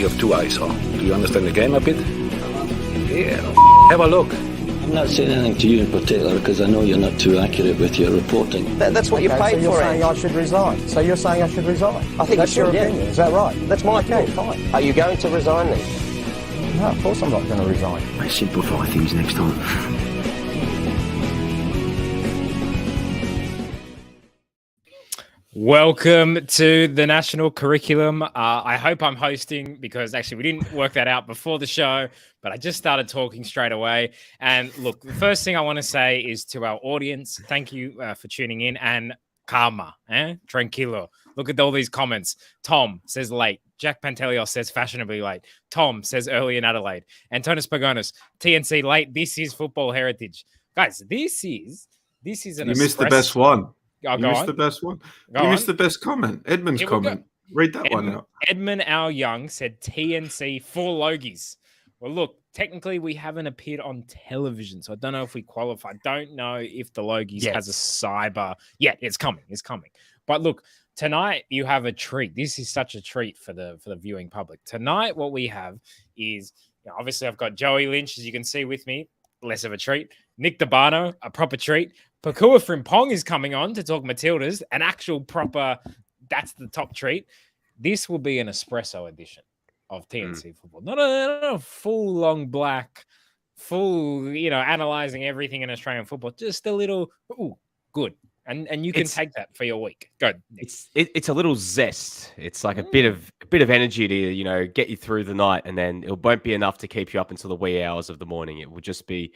You have two eyes, huh? Do you understand the game a bit? Yeah, have a look. I'm not saying anything to you in particular because I know you're not too accurate with your reporting. That's what you paid so you're for. Saying I should resign. So you're saying I should resign? I think that's you your should, opinion. Is that right? That's my opinion. opinion. Fine. Are you going to resign then? No, of course I'm not going to resign. I simplify things next time. Welcome to the national curriculum. I hope I'm hosting because actually we didn't work that out before the show, but I just started talking straight away. And look, the first thing I want to say is to our audience, thank you for tuning in, and calma, tranquilo. Look at all these comments. Tom says late. Jack Pantelios says fashionably late. Tom says early in Adelaide. Antonis Pagonis, TNC late. This is football heritage. Guys, this is an You missed the best one. Oh, you missed the best one. You missed the best comment. Edmund's comment. Read that one out. Edmund Our Young said TNC for Logies. Well, look, technically we haven't appeared on television, so I don't know if we qualify. Don't know if the Logies has a cyber. Yeah, it's coming. It's coming. But look, tonight you have a treat. This is such a treat for the viewing public. Tonight, what we have is, obviously I've got Joey Lynch, as you can see with me, less of a treat. Nick D'Urbano, a proper treat. Pokuah Frimpong is coming on to talk Matildas, an actual proper, that's the top treat. This will be an espresso edition of TNC football. Not a full long black, full, analyzing everything in Australian football. Just a little, good. And you can take that for your week. Go. It's a little zest. It's like a bit of energy to, get you through the night, and then it won't be enough to keep you up until the wee hours of the morning. It will just be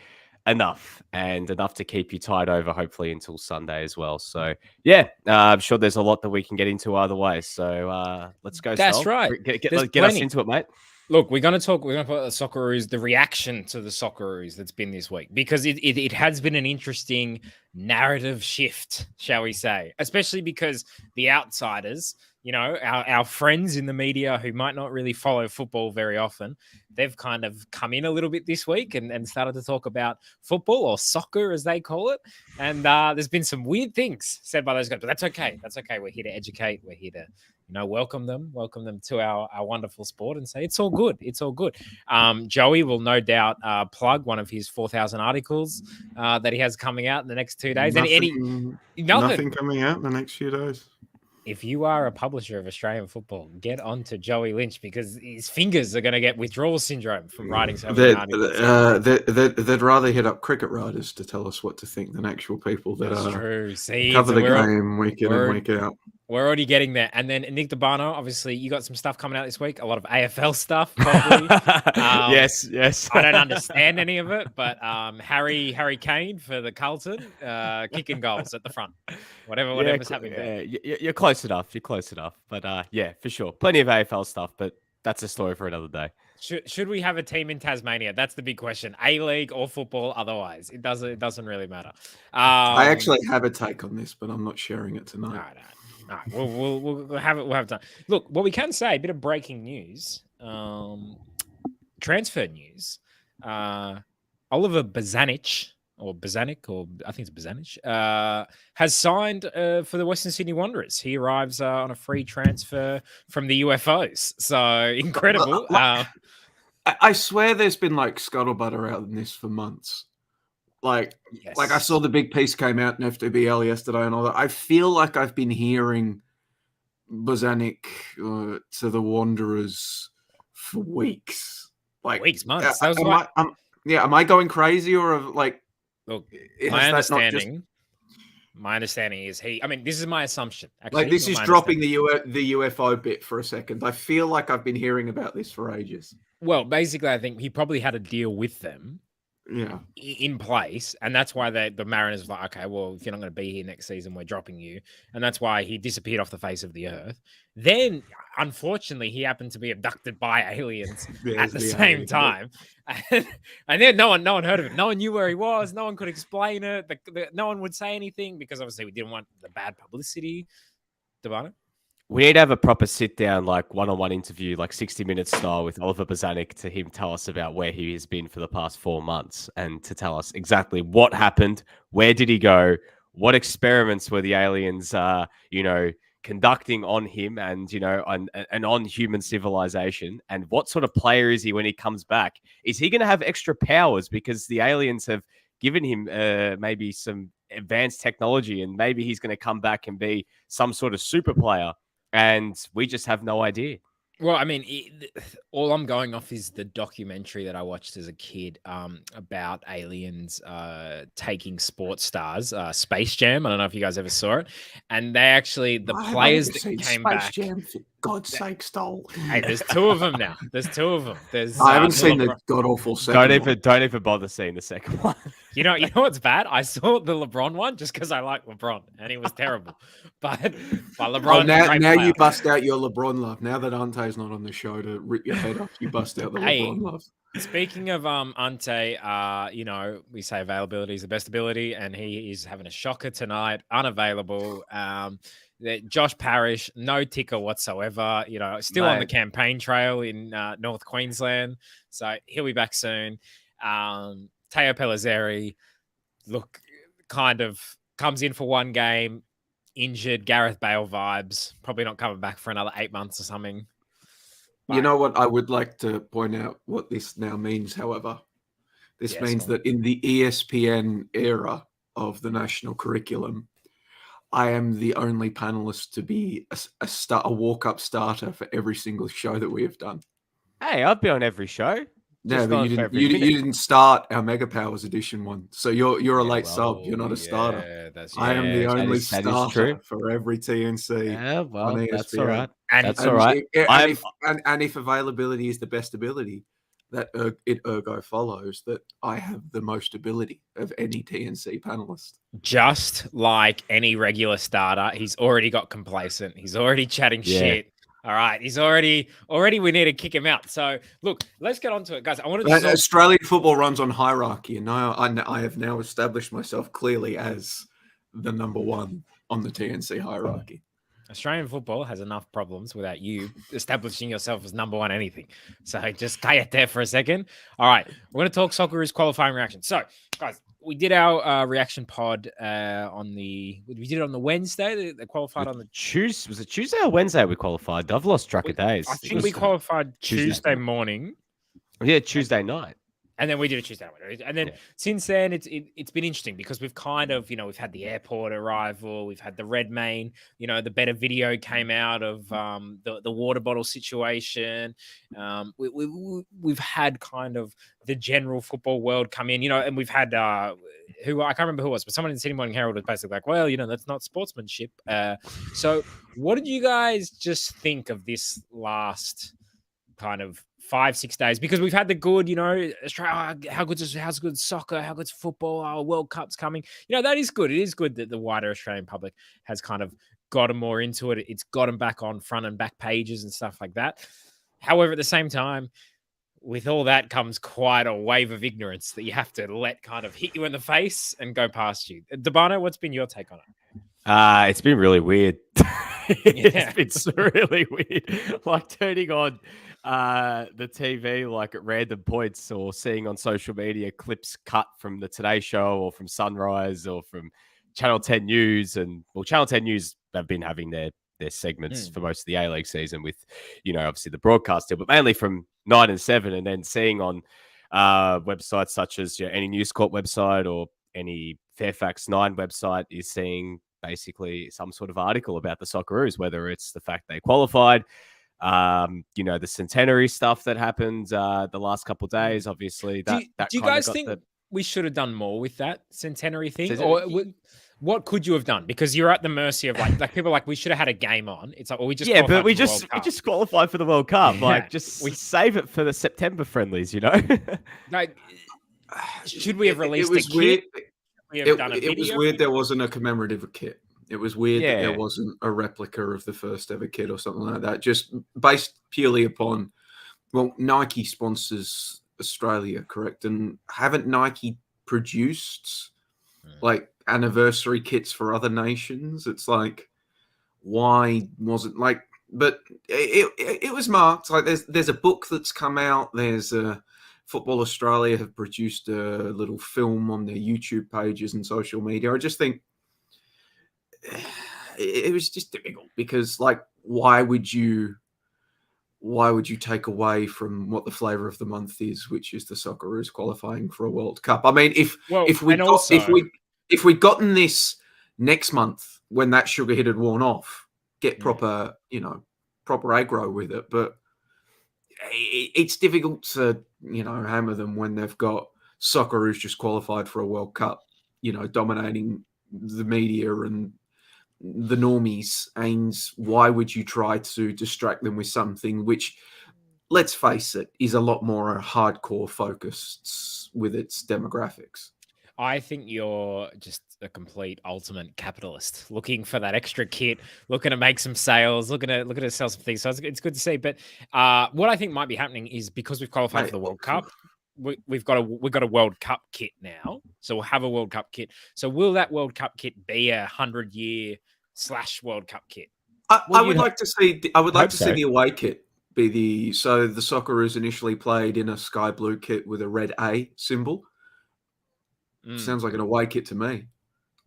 enough to keep you tied over, hopefully until Sunday as well. So yeah, I'm sure there's a lot that we can get into either way. So let's go. That's Sal. right. Get us into it, mate. Look, we're going to talk about the Socceroos, the reaction to the Socceroos that's been this week, because it has been an interesting narrative shift, shall we say, especially because the outsiders, our friends in the media who might not really follow football very often, they've kind of come in a little bit this week and started to talk about football, or soccer as they call it. And there's been some weird things said by those guys, but that's okay. That's okay. We're here to educate. We're here to, welcome them to our wonderful sport and say, it's all good. It's all good. Joey will no doubt plug one of his 4,000 articles that he has coming out in the next 2 days. Nothing coming out in the next few days. If you are a publisher of Australian football, get on to Joey Lynch, because his fingers are going to get withdrawal syndrome from writing so many articles. They'd rather hit up cricket writers to tell us what to think than actual people that cover the game week in and week out. We're already getting there. And then Nick D'Urbano, obviously, you got some stuff coming out this week. A lot of AFL stuff, probably. Yes. I don't understand any of it, but Harry Kane for the Carlton, kicking goals at the front. Whatever's happening there. You're close enough. But yeah, for sure. Plenty of AFL stuff, but that's a story for another day. Should we have a team in Tasmania? That's the big question. A-League or football? Otherwise, it doesn't really matter. I actually have a take on this, but I'm not sharing it tonight. All right. We'll have it. We'll have time. Look, what we can say, a bit of breaking news, transfer news. Oliver Bozanic, or I think it's Bozanic, has signed for the Western Sydney Wanderers. He arrives on a free transfer from the UFOs. So incredible. I swear there's been scuttlebutt around this for months. I saw the big piece came out in FDBL yesterday and all that. I feel like I've been hearing Bozanic to the Wanderers for weeks. Weeks, months. Am I going crazy, or look, my understanding is this is my assumption. Actually, this is dropping the UFO bit for a second. I feel like I've been hearing about this for ages. Well, basically, I think he probably had a deal with them. Yeah, in place, and that's why the Mariners were like, okay, well, if you're not going to be here next season, we're dropping you, and that's why he disappeared off the face of the earth. Then, unfortunately, he happened to be abducted by aliens at the same time, and then no one heard of him. No one knew where he was. No one could explain it. No one would say anything because obviously we didn't want the bad publicity. D'Urbano? We need to have a proper sit-down, one-on-one interview, 60 Minutes style with Oliver Bozanic, to him tell us about where he has been for the past 4 months and to tell us exactly what happened, where did he go, what experiments were the aliens, conducting on him and, and on human civilization? And what sort of player is he when he comes back? Is he going to have extra powers because the aliens have given him maybe some advanced technology, and maybe he's going to come back and be some sort of super player, and we just have no idea? Well, I mean, all I'm going off is the documentary that I watched as a kid about aliens taking sports stars, Space Jam. I don't know if you guys ever saw it. And they actually, the players that came Space back. Jam, for God's sake, Stoll. Hey, there's two of them now. There's two of them. There's I haven't seen the god awful second one. Don't even bother seeing the second one. You know what's bad? I saw the LeBron one just because I like LeBron, and he was terrible. But LeBron. Now you bust out your LeBron love. Now that Ante's not on the show to rip your head off, you bust out the LeBron love. Speaking of Ante, we say availability is the best ability, and he is having a shocker tonight, unavailable. Josh Parrish, no ticker whatsoever. Still on the campaign trail in North Queensland, so he'll be back soon. Teo Pellizzeri, look, kind of comes in for one game, injured, Gareth Bale vibes, probably not coming back for another 8 months or something. You know what? I would like to point out what this now means, however. This means that in the ESPN era of the national curriculum, I am the only panelist to be a walk-up starter for every single show that we have done. Hey, I've been on every show. No, but you didn't start our Mega Powers edition one. So you're a late sub. You're not a starter. I am the only starter for every TNC. Yeah, well, that's all right. That's all right. And if availability is the best ability, that it ergo follows that I have the most ability of any TNC panelist. Just like any regular starter, he's already got complacent. He's already chatting shit. All right, he's already. We need to kick him out. So, look, let's get on to it, guys. I wanted to. Australian football runs on hierarchy, and I have now established myself clearly as the number one on the TNC hierarchy. Australian football has enough problems without you establishing yourself as number one anything. So just stay it there for a second. All right, we're going to talk Socceroos qualifying reaction. So, guys, we did our reaction pod on the Wednesday. They qualified on the Tuesday. Was it Tuesday or Wednesday we qualified? I've lost track of days. I think we qualified Tuesday morning. Yeah, Tuesday night. And then we did a Tuesday night. And then since then, it's been interesting because we've kind of, we've had the airport arrival, we've had the Redmayne, the better video came out of the water bottle situation. We've had kind of the general football world come in, and we've had who I can't remember who it was, but someone in the Sydney Morning Herald was basically like, well, that's not sportsmanship. So what did you guys just think of this last kind of 5-6 days? Because we've had the good, Australia, how's good soccer, how good's football, our World Cup's coming. That is good. It is good that the wider Australian public has kind of gotten more into it. It's gotten back on front and back pages and stuff like that. However, at the same time, with all that comes quite a wave of ignorance that you have to let kind of hit you in the face and go past you. D'Urbano, what's been your take on it? It's been really weird. It's really weird. Like turning on the TV like at random points, or seeing on social media clips cut from the Today Show or from Sunrise or from Channel 10 News. And Channel 10 News have been having their segments for most of the A-League season with, obviously the broadcast deal, but mainly from 9 and 7, and then seeing on websites such as any News Corp website or any Fairfax 9 website is seeing basically some sort of article about the Socceroos, whether it's the fact they qualified, the centenary stuff that happened the last couple of days. Obviously, do you guys think we should have done more with that centenary thing, or what could you have done? Because you're at the mercy of like people like, we should have had a game on. It's like, well, we just qualified for the World Cup. Like, we save it for the September friendlies. Like, should we have released? It was weird. It was weird there wasn't a commemorative kit. It was weird that there wasn't a replica of the first ever kit or something like that. Just based purely upon, Nike sponsors Australia, correct? And haven't Nike produced like anniversary kits for other nations? It's like, why wasn't like? But it was marked. Like there's a book that's come out. There's Football Australia have produced a little film on their YouTube pages and social media. I just think it was just difficult because, like, why would you take away from what the flavour of the month is, which is the Socceroos qualifying for a World Cup? I mean, if we'd gotten this next month when that sugar hit had worn off, get proper aggro with it. But it's difficult to, hammer them when they've got Socceroos just qualified for a World Cup, dominating the media and the normies. And why would you try to distract them with something which, let's face it, is a lot more hardcore focused with its demographics? I think you're just a complete ultimate capitalist, looking for that extra kit, looking to make some sales, looking to sell some things. So it's good to see. But what I think might be happening is because we've qualified for the World Cup, we've got a World Cup kit now. So we'll have a World Cup kit. So will that World Cup kit be a 100-year / World Cup kit? I would like to see the away kit be the Socceroos initially played in a sky blue kit with a red A symbol. Sounds like an away kit to me.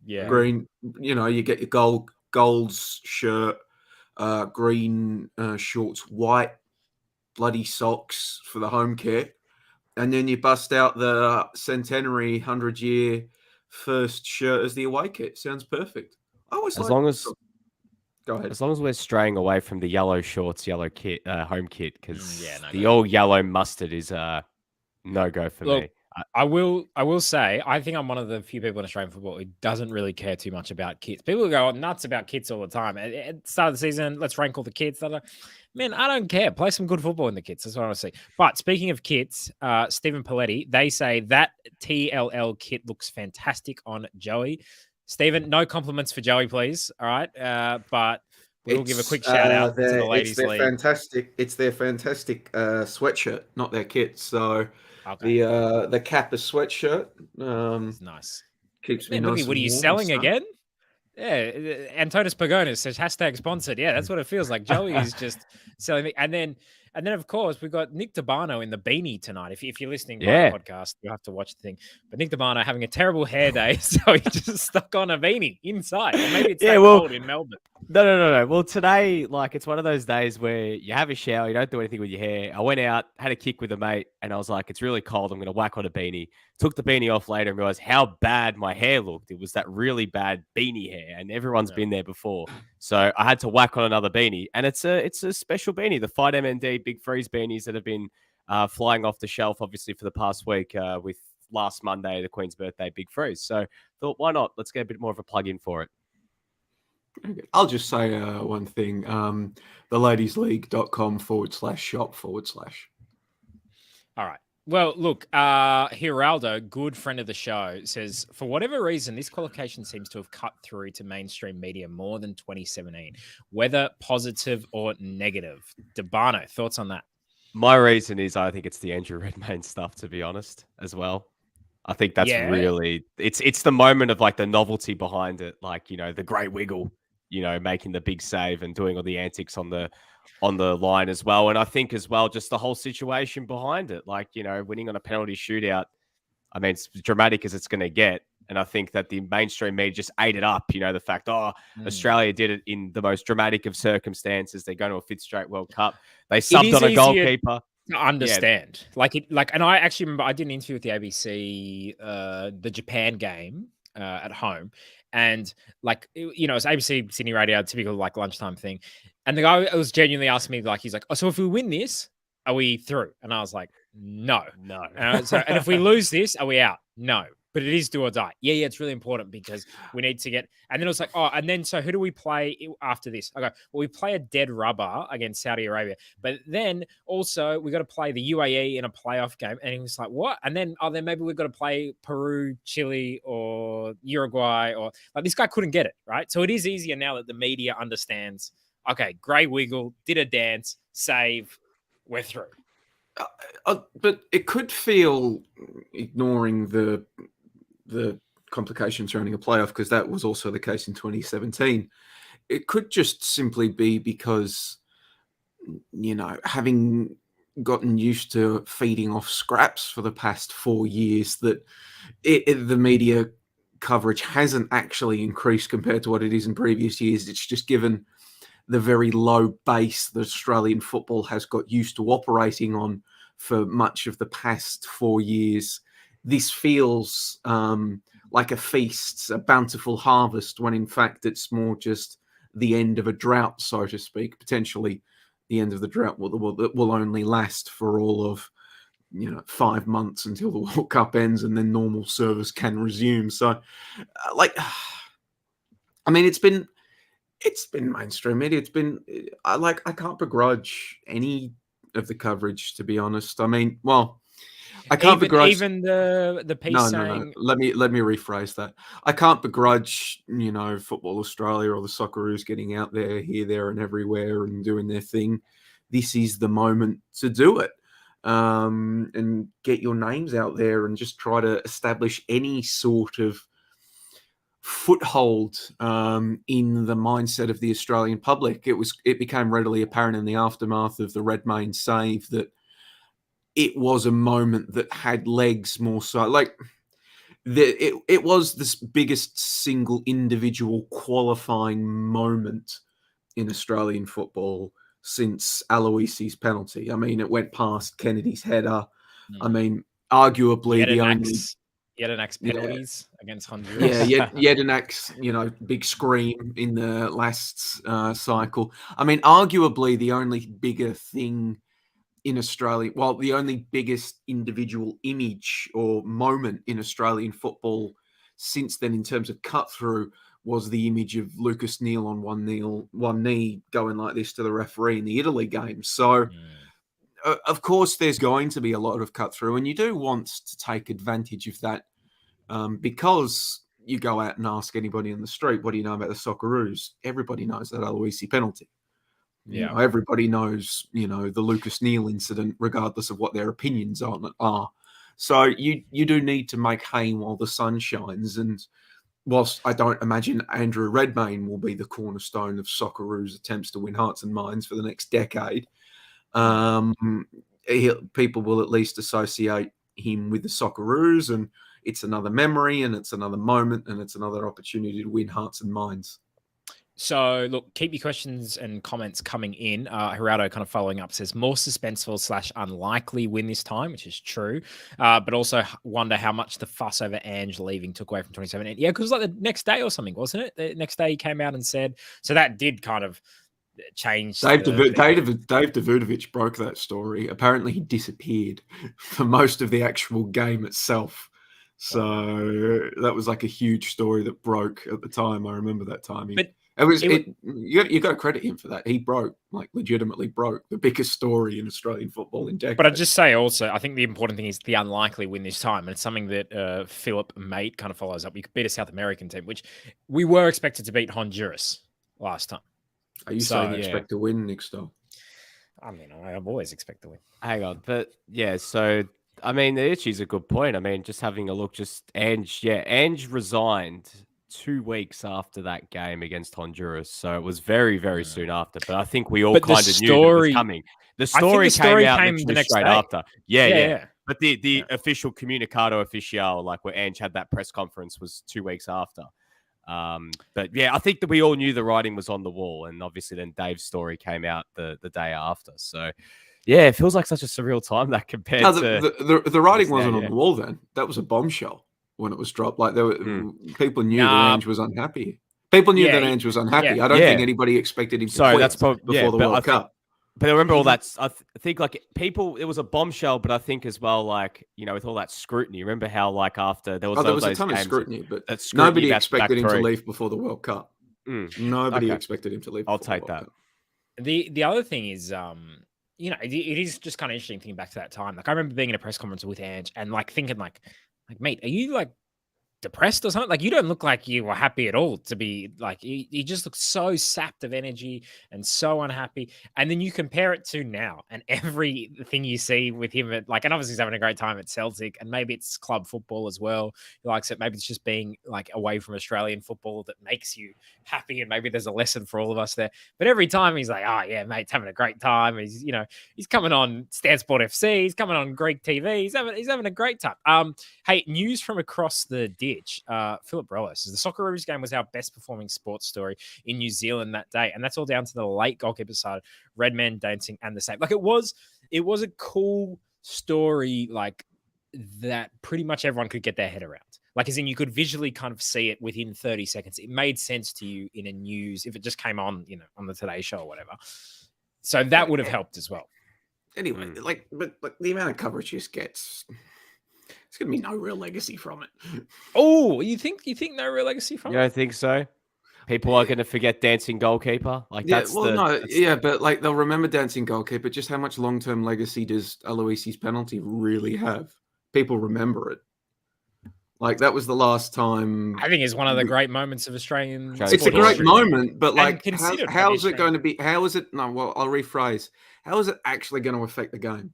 Yeah. Green, you get your golds shirt, green shorts, white bloody socks for the home kit. And then you bust out the centenary 100-year first shirt as the away kit. Sounds perfect. Go ahead. As long as we're straying away from the yellow shorts, yellow kit, home kit, because all yellow mustard is no go for me. I will say, I think I'm one of the few people in Australian football who doesn't really care too much about kits. People go nuts about kits all the time. At the start of the season, let's rank all the kits. Man, I don't care. Play some good football in the kits. That's what I want to see. But speaking of kits, Stephen Paletti, they say that TLL kit looks fantastic on Joey. Stephen, no compliments for Joey, please. All right. But we'll give a quick shout out to the ladies' league. It's their fantastic sweatshirt, not their kit. So okay. the Kappa sweatshirt it's nice. Keeps me nice. What are you selling again? Yeah, Antonis Pagonis says #sponsored. Yeah, that's what it feels like. Joey is just selling me. And then of course we've got Nick D'Urbano in the beanie tonight. If you're listening to the podcast, you have to watch the thing. But Nick D'Urbano having a terrible hair day, so he just stuck on a beanie inside. Or maybe it's cold in Melbourne. No. Well, today, it's one of those days where you have a shower, you don't do anything with your hair. I went out, had a kick with a mate, and I was like, it's really cold. I'm going to whack on a beanie. Took the beanie off later and realized how bad my hair looked. It was that really bad beanie hair, and everyone's been there before. So I had to whack on another beanie, and it's a special beanie, the Fight MND Big Freeze beanies that have been flying off the shelf, obviously, for the past week with last Monday, the Queen's birthday Big Freeze. So thought, why not? Let's get a bit more of a plug in for it. I'll just say one thing, theladiesleague.com/shop/. All right. Well, look, Geraldo, good friend of the show, says, for whatever reason, this qualification seems to have cut through to mainstream media more than 2017, whether positive or negative. D'Urbano, thoughts on that? My reason is I think it's the Andrew Redmayne stuff, to be honest, as well. I think that's really, it's the moment of the novelty behind it, the great wiggle, making the big save and doing all the antics on the line as well. And I think as well, just the whole situation behind it, winning on a penalty shootout. I mean, it's dramatic as it's going to get. And I think that the mainstream media just ate it up. The fact, Australia did it in the most dramatic of circumstances. They're going to a 5th straight World Cup. They subbed on a goalkeeper. To understand. And I actually remember I did an interview with the ABC, the Japan game at home. And it's ABC Sydney Radio, typical lunchtime thing. And the guy was genuinely asking me, he's like, oh, so if we win this, are we through? And I was like, no. And if we lose this, are we out? No. But it is do or die. Yeah, it's really important because we need to get. And then it was like, so who do we play after this? Okay, well, we play a dead rubber against Saudi Arabia, but then also we got to play the UAE in a playoff game. And he was like, what? And then then maybe we've got to play Peru, Chile, or Uruguay, or this guy couldn't get it right. So it is easier now that the media understands. Okay, grey wiggle, did a dance, save, we're through. But it could feel, ignoring the complications surrounding a playoff, because that was also the case in 2017. It could just simply be because, having gotten used to feeding off scraps for the past 4 years, that the media coverage hasn't actually increased compared to what it is in previous years. It's just given the very low base that Australian football has got used to operating on for much of the past 4 years. This feels like a feast, a bountiful harvest, when in fact it's more just the end of a drought, so to speak. Potentially the end of the drought will only last for all of 5 months until the World Cup ends, and then normal service can resume. So, I mean, it's been mainstream media. It's been I can't begrudge any of the coverage, to be honest. I mean, well, I can't begrudge even the piece no. saying. Let me rephrase that. I can't begrudge Football Australia or the Socceroos getting out there, here, there, and everywhere and doing their thing. This is the moment to do it, and get your names out there and just try to establish any sort of foothold in the mindset of the Australian public. It became readily apparent in the aftermath of the Redmayne save that it was a moment that had legs, more so. Like, it was the biggest single individual qualifying moment in Australian football since Aloisi's penalty. I mean, it went past Kennedy's header. I mean, arguably the only Yedinak penalties against Honduras. Yeah, Yedinak, big scream in the last cycle. I mean, arguably the only bigger thing in Australia, well, the only biggest individual image or moment in Australian football since then in terms of cut through was the image of Lucas Neal on one knee going like this to the referee in the Italy game. So, of course, there's going to be a lot of cut through, and you do want to take advantage of that because you go out and ask anybody in the street, what do you know about the Socceroos? Everybody knows that Aloisi penalty. Yeah, everybody knows, the Lucas Neal incident, regardless of what their opinions on it are. So you do need to make hay while the sun shines. And whilst I don't imagine Andrew Redmayne will be the cornerstone of Socceroos' attempts to win hearts and minds for the next decade, people will at least associate him with the Socceroos, and it's another memory, and it's another moment, and it's another opportunity to win hearts and minds. So, look, keep your questions and comments coming in. Gerardo kind of following up says, more suspenseful / unlikely win this time, which is true. But also wonder how much the fuss over Ange leaving took away from 2017. Yeah, because it was like the next day or something, wasn't it? The next day he came out and said, so that did kind of change. Dave Davidovic broke that story. Apparently he disappeared for most of the actual game itself. So that was like a huge story that broke at the time. I remember that time. You got to credit him for that. He legitimately broke the biggest story in Australian football in decades. But I'd just say also, I think the important thing is the unlikely win this time. And it's something that Philip Mate kind of follows up. We could beat a South American team, which we were expected to beat Honduras last time. Are you saying expect to win, Nick Stoll? I mean, I've always expected to win. Hang on. But yeah, so I mean, Itchy's a good point. I mean, just having a look, Ange resigned 2 weeks after that game against Honduras. So it was very, very soon after. But I think we all kind of knew it was coming. The story came out the next straight after. Yeah. But the official comunicado oficial, like where Ange had that press conference, was 2 weeks after. But yeah, I think that we all knew the writing was on the wall. And obviously then Dave's story came out the day after. So yeah, it feels like such a surreal time that compared to... The writing wasn't on the wall then. That was a bombshell when it was dropped. Like there were people knew that Ange was unhappy. People knew that Ange was unhappy. Yeah. I don't think anybody expected him to quit that's probably, before the World Cup. But I remember all that. I think like people, it was a bombshell. But I think as well, like with all that scrutiny. Remember how like after there was a ton of scrutiny, but nobody expected him to leave before the World Cup. Nobody expected him to leave. I'll take that. The other thing is, it is just kind of interesting thinking back to that time. Like I remember being in a press conference with Ange and like thinking like, mate, are you like depressed or something? Like you don't look like you were happy at all to be like, you just look so sapped of energy and so unhappy. And then you compare it to now and everything you see with him and obviously he's having a great time at Celtic and maybe it's club football as well. He likes it. Maybe it's just being like away from Australian football that makes you happy. And maybe there's a lesson for all of us there. But every time he's like, oh yeah, mate, having a great time. He's, he's coming on Stan Sport FC. He's coming on Greek TV. He's having a great time. Hey, news from across the ditch. pitch, Philip Rello says the Socceroos game was our best performing sports story in New Zealand that day, and that's all down to the late goalkeeper side, Redman dancing and the save. Like it was a cool story, like that pretty much everyone could get their head around. Like, as in, you could visually kind of see it within 30 seconds. It made sense to you in a news if it just came on, on the Today Show or whatever. So that would have helped as well. Anyway, but the amount of coverage this gets, it's going to be no real legacy from it. Oh, you think no real legacy from it? You don't think so? People are going to forget dancing goalkeeper. Like but like they'll remember dancing goalkeeper. Just how much long-term legacy does Aloisi's penalty really have? People remember it. Like that was the last time. I think it's one of the great moments of Australian. It's a great moment, but like, how is it going to be? How is it? No, well, I'll rephrase. How is it actually going to affect the game?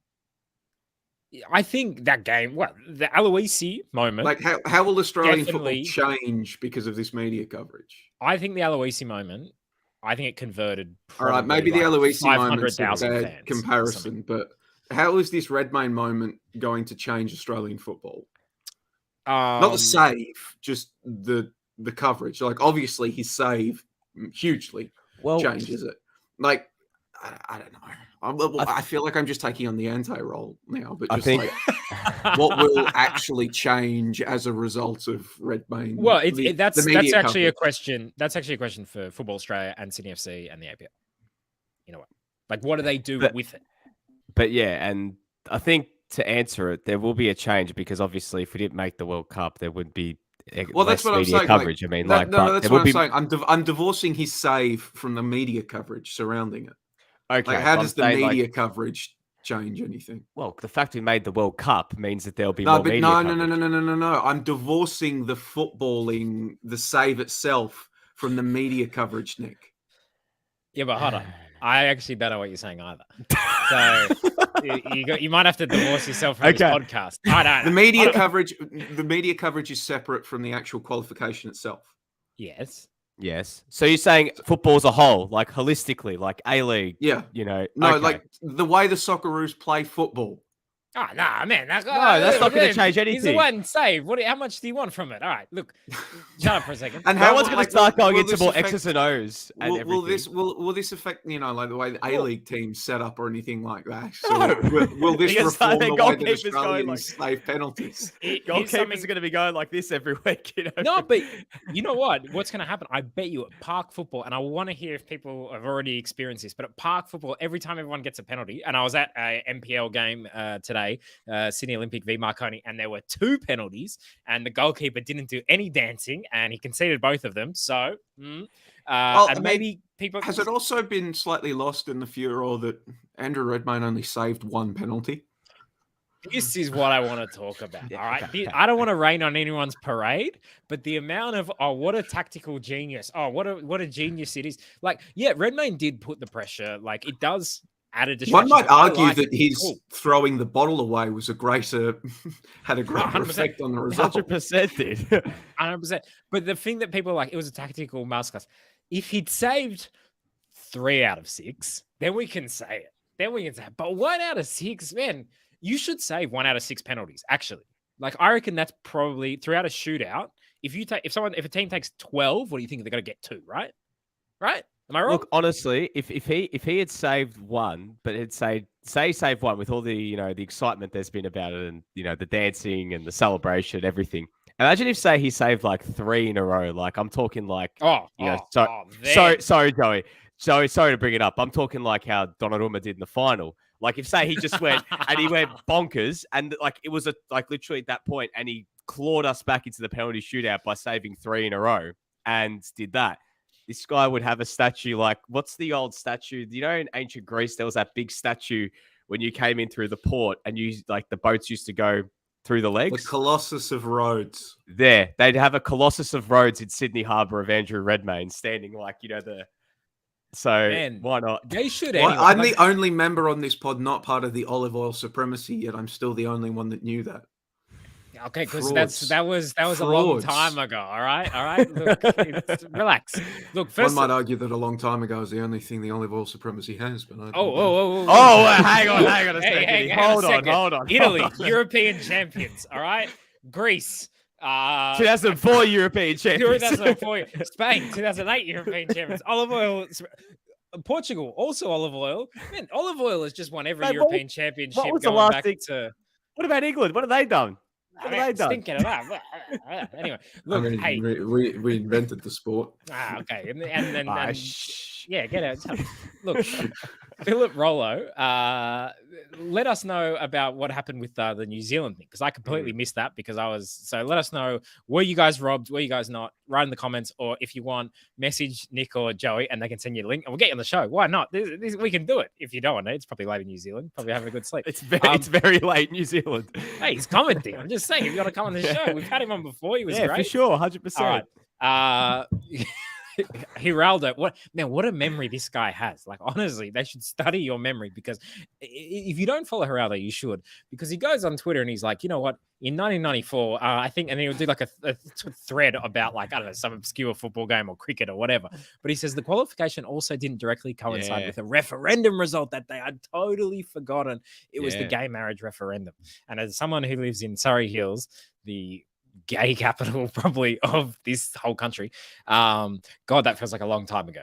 I think that game, the Aloisi moment. Like, how will Australian football change because of this media coverage? I think the Aloisi moment, I think it converted. All right, maybe the Aloisi moment's a bad comparison, but how is this Redmayne moment going to change Australian football? Not the save, just the coverage. Like, obviously, his save hugely changes it. Like, I don't know. I feel like I'm just taking on the anti-role now, but just what will actually change as a result of Redmayne? Well, that's actually a question. That's actually a question for Football Australia and Sydney FC and the APL. You know what? Like, what do they do with it? But yeah, and I think to answer it, there will be a change because obviously, if we didn't make the World Cup, there would be less media coverage. I mean, that's what I'm saying. I'm divorcing his save from the media coverage surrounding it. Okay, like, how does the media coverage change anything? Well, the fact we made the World Cup means that there'll be more media coverage. No. I'm divorcing the footballing, the save itself from the media coverage, Nick. Yeah, but hold on. I actually don't know what you're saying either. So you might have to divorce yourself from this podcast. I don't know. The media coverage is separate from the actual qualification itself. Yes. So you're saying football as a whole, like holistically, like A-League? Yeah. Like the way the Socceroos play football. Oh, nah, man. That's not going to change anything. He's the one save. How much do you want from it? All right, look, shut up for a second. And no one's going to start going into more X's and O's. Will this affect, like the way the A-League team's set up or anything like that? So no. Will this reform the way that Australians save penalties? Goalkeepers are going to be going like this every week. No, but you know what? What's going to happen? I bet you at Park Football, and I want to hear if people have already experienced this, but at Park Football, every time everyone gets a penalty, and I was at a MPL game today, Sydney Olympic v Marconi, and there were 2 penalties, and the goalkeeper didn't do any dancing, and he conceded both of them. So, maybe people has it also been slightly lost in the furor that Andrew Redmayne only saved 1 penalty? This is what I want to talk about. All right, I don't want to rain on anyone's parade, but the amount of what a tactical genius! What a genius it is! Like, yeah, Redmayne did put the pressure. Like, it does. One might argue that his throwing the bottle away was had a greater effect on the result. 100% did. 100%. But the thing that people are like, it was a tactical masterclass. If he'd saved 3 out of 6, then we can say it. But 1 out of 6, man, you should save 1 out of 6 penalties. Actually, like, I reckon that's probably throughout a shootout. If a team takes 12, what do you think they're going to get 2? Right? Am I wrong? Look, honestly, if he had saved 1, but had saved 1 with all the the excitement there's been about it, and the dancing and the celebration, everything. Imagine if he saved like 3 in a row. Like, I'm talking like sorry, Joey. Sorry to bring it up. I'm talking like how Donnarumma did in the final. Like, if he just went and he went bonkers, and like it was literally at that point, and he clawed us back into the penalty shootout by saving 3 in a row and did that. This guy would have a statue like, what's the old statue? In ancient Greece, there was that big statue when you came in through the port and the boats used to go through the legs. The Colossus of Rhodes. There. They'd have a Colossus of Rhodes in Sydney Harbour of Andrew Redmayne standing like, So, man, why not? They should anyway. I'm the only member on this pod not part of the olive oil supremacy, yet I'm still the only one that knew that. Okay, because that was a long time ago. All right. Look, relax. Look, one might argue that a long time ago is the only thing the olive oil supremacy has. But hang on a second. Hold on. Italy, European champions. All right, Greece, 2004 European champions. 2004 Spain, 2008 European champions. Olive oil. Portugal, also olive oil. Man, olive oil has just won every European championship. What was the going last back thing? to? What about England? What have they done? What have they done? Stinking it up. Anyway, look, I mean, hey, we invented the sport. okay, and then Shh. yeah, get out. Look, Philip Rollo, let us know about what happened with the New Zealand thing, because I completely missed that because I was. So let us know, were you guys robbed? Were you guys not? Write in the comments, or if you want, message Nick or Joey and they can send you a link and we'll get you on the show. Why not? We can do it. If you don't want it, it's probably late in New Zealand, probably having a good sleep. It's very late in New Zealand. Hey, he's commenting. I'm just saying, if you want to come on the show, we've had him on before. He was great. For sure, 100%. All right. Geraldo, what a memory this guy has. Like, honestly, they should study your memory, because if you don't follow Geraldo, you should, because he goes on Twitter and he's like, you know what, in 1994, I think, and he'll do like a thread about, like, I don't know, some obscure football game or cricket or whatever. But he says the qualification also didn't directly coincide with a referendum result that they had totally forgotten. It was the gay marriage referendum. And as someone who lives in Surrey Hills, the gay capital probably of this whole country, God, that feels like a long time ago.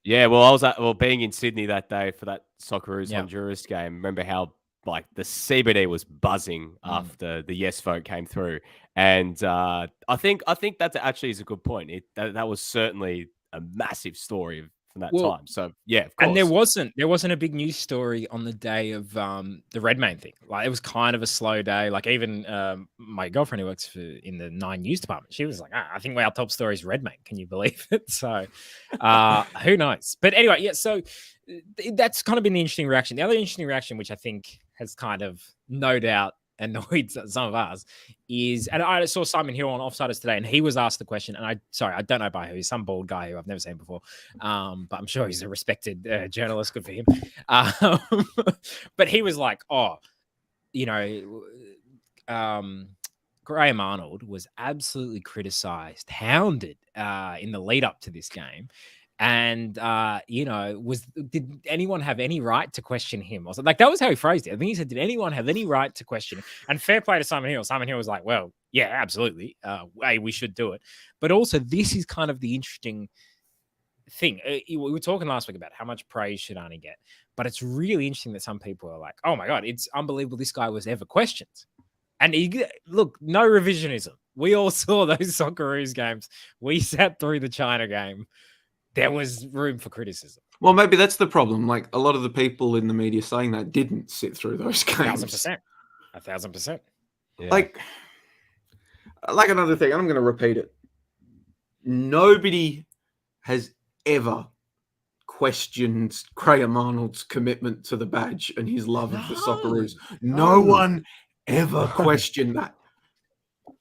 Yeah, well, I was being in Sydney that day for that Socceroos Honduras game. Remember how, like, the CBD was buzzing after the yes vote came through, and I think that actually is a good point. That was certainly a massive story from that time. So yeah, of course. And there wasn't a big news story on the day of the Redmayne thing. Like, it was kind of a slow day. Like, even my girlfriend who works in the 9 News department, she was like, I think our top story is Redmayne. Can you believe it? So who knows? But anyway, yeah. So that's kind of been the interesting reaction. The other interesting reaction, which I think has kind of no doubt annoyed some of us, is, and I saw Simon Hill on Offsiders today, and he was asked the question, and I don't know by who, he's some bald guy who I've never seen before, but I'm sure he's a respected journalist, good for him. But he was like, Graham Arnold was absolutely criticized, hounded in the lead up to this game. And, did anyone have any right to question him? Or something? Like, that was how he phrased it. I think he said, did anyone have any right to question him? And fair play to Simon Hill. Simon Hill was like, well, yeah, absolutely. We should do it. But also, this is kind of the interesting thing. We were talking last week about how much praise should Arnie get. But it's really interesting that some people are like, oh my God, it's unbelievable this guy was ever questioned. And look, no revisionism. We all saw those Socceroos games. We sat through the China game. There was room for criticism. Well, maybe that's the problem. Like, a lot of the people in the media saying that didn't sit through those games. 1,000%. Yeah. Like another thing, and I'm going to repeat it. Nobody has ever questioned Graham Arnold's commitment to the badge and his love of the Socceroos. No one ever questioned that.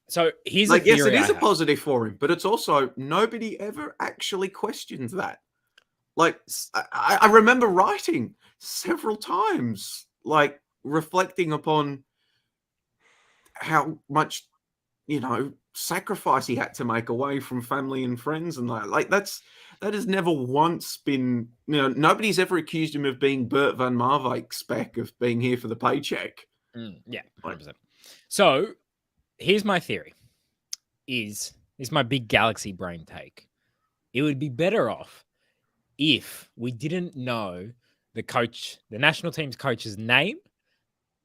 So here's yes, it is a positive for him, but it's also nobody ever actually questions that. Like, I remember writing several times, like, reflecting upon how much, sacrifice he had to make away from family and friends, and that has never once been, nobody's ever accused him of being Bert van Marwijk spec, of being here for the paycheck. Yeah, 100%. So here's my theory. Is my big galaxy brain take. It would be better off if we didn't know the national team's coach's name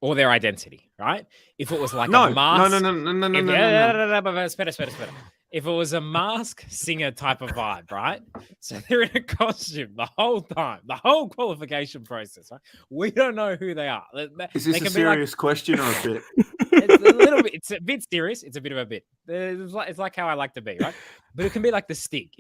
or their identity, right? If it was like a mask. No. Spera. If it was a mask singer type of vibe, right? So they're in a costume the whole time, the whole qualification process, right? We don't know who they are. Is this a serious question or a bit? It's a little bit. It's a bit serious. It's a bit of a bit. It's like how I like to be, right? But it can be like the stick.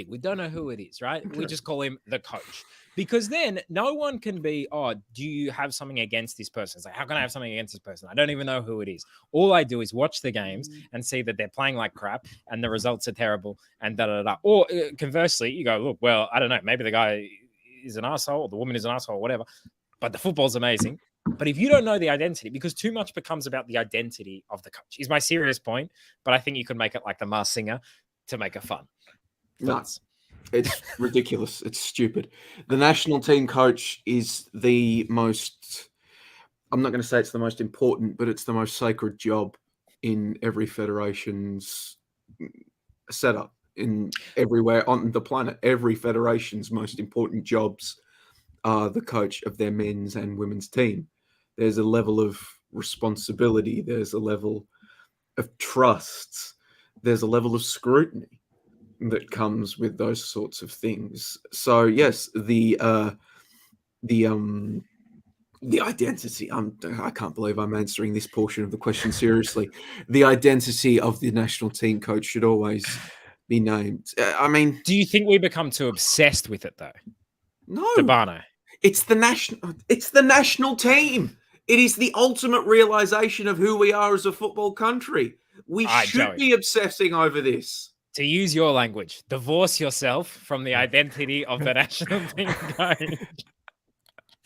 We don't know who it is, right? Okay. We just call him the coach. Because then no one can be, do you have something against this person? It's like, how can I have something against this person? I don't even know who it is. All I do is watch the games and see that they're playing like crap and the results are terrible and da-da-da. Or conversely, you go, look, well, I don't know. Maybe the guy is an asshole or the woman is an asshole or whatever, but the football's amazing. But if you don't know the identity, because too much becomes about the identity of the coach, is my serious point. But I think you could make it like the Mars Singer to make it fun. Nuts. It's ridiculous. It's stupid. The national team coach is the most, I'm not going to say it's the most important, but it's the most sacred job in every federation's setup, in everywhere on the planet. Every federation's most important jobs are the coach of their men's and women's team. There's a level of responsibility. There's a level of trust. There's a level of scrutiny that comes with those sorts of things. So yes, the identity. I can't believe I'm answering this portion of the question seriously. The identity of the national team coach should always be named. I mean, do you think we become too obsessed with it though? No, D'Urbano. It's the national team. It is the ultimate realization of who we are as a football country. We should Joey, be obsessing over this. To use your language, divorce yourself from the identity of the national team coach.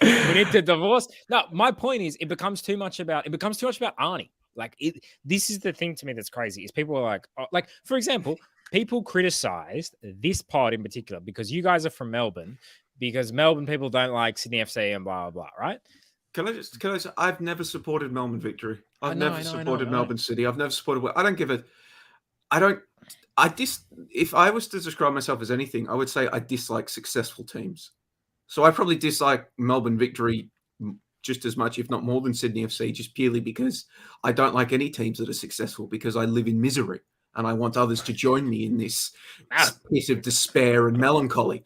We need to divorce. No, my point is, it becomes too much about Arnie. Like, this is the thing to me that's crazy. Is people are like, for example, people criticized this pod in particular because you guys are from Melbourne, because Melbourne people don't like Sydney FC and blah blah blah, right? Can I say, I've never supported Melbourne Victory. I've never supported Melbourne City. I've never supported. If I was to describe myself as anything, I would say I dislike successful teams. So I probably dislike Melbourne Victory just as much, if not more, than Sydney FC, just purely because I don't like any teams that are successful, because I live in misery and I want others to join me in this pit of despair and melancholy.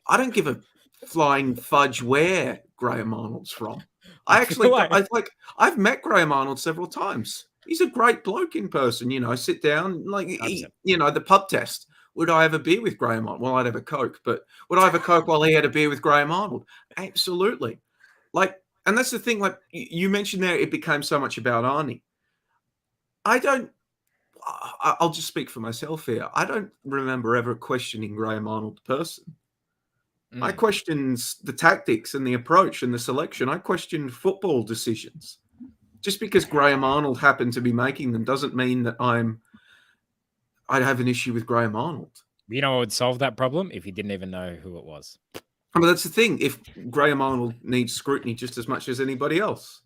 I don't give a flying fudge where Graham Arnold's from. I've met Graham Arnold several times. He's a great bloke in person, sit down, the pub test. Would I have a beer with Graham Arnold? Well, I'd have a Coke, but would I have a Coke while he had a beer with Graham Arnold? Absolutely. And that's the thing, like you mentioned there, it became so much about Arnie. I'll just speak for myself here. I don't remember ever questioning Graham Arnold the person. I questioned the tactics and the approach and the selection. I questioned football decisions. Just because Graham Arnold happened to be making them doesn't mean that I'd have an issue with Graham Arnold. You know what would solve that problem? If you didn't even know who it was. But that's the thing. If Graham Arnold needs scrutiny just as much as anybody else.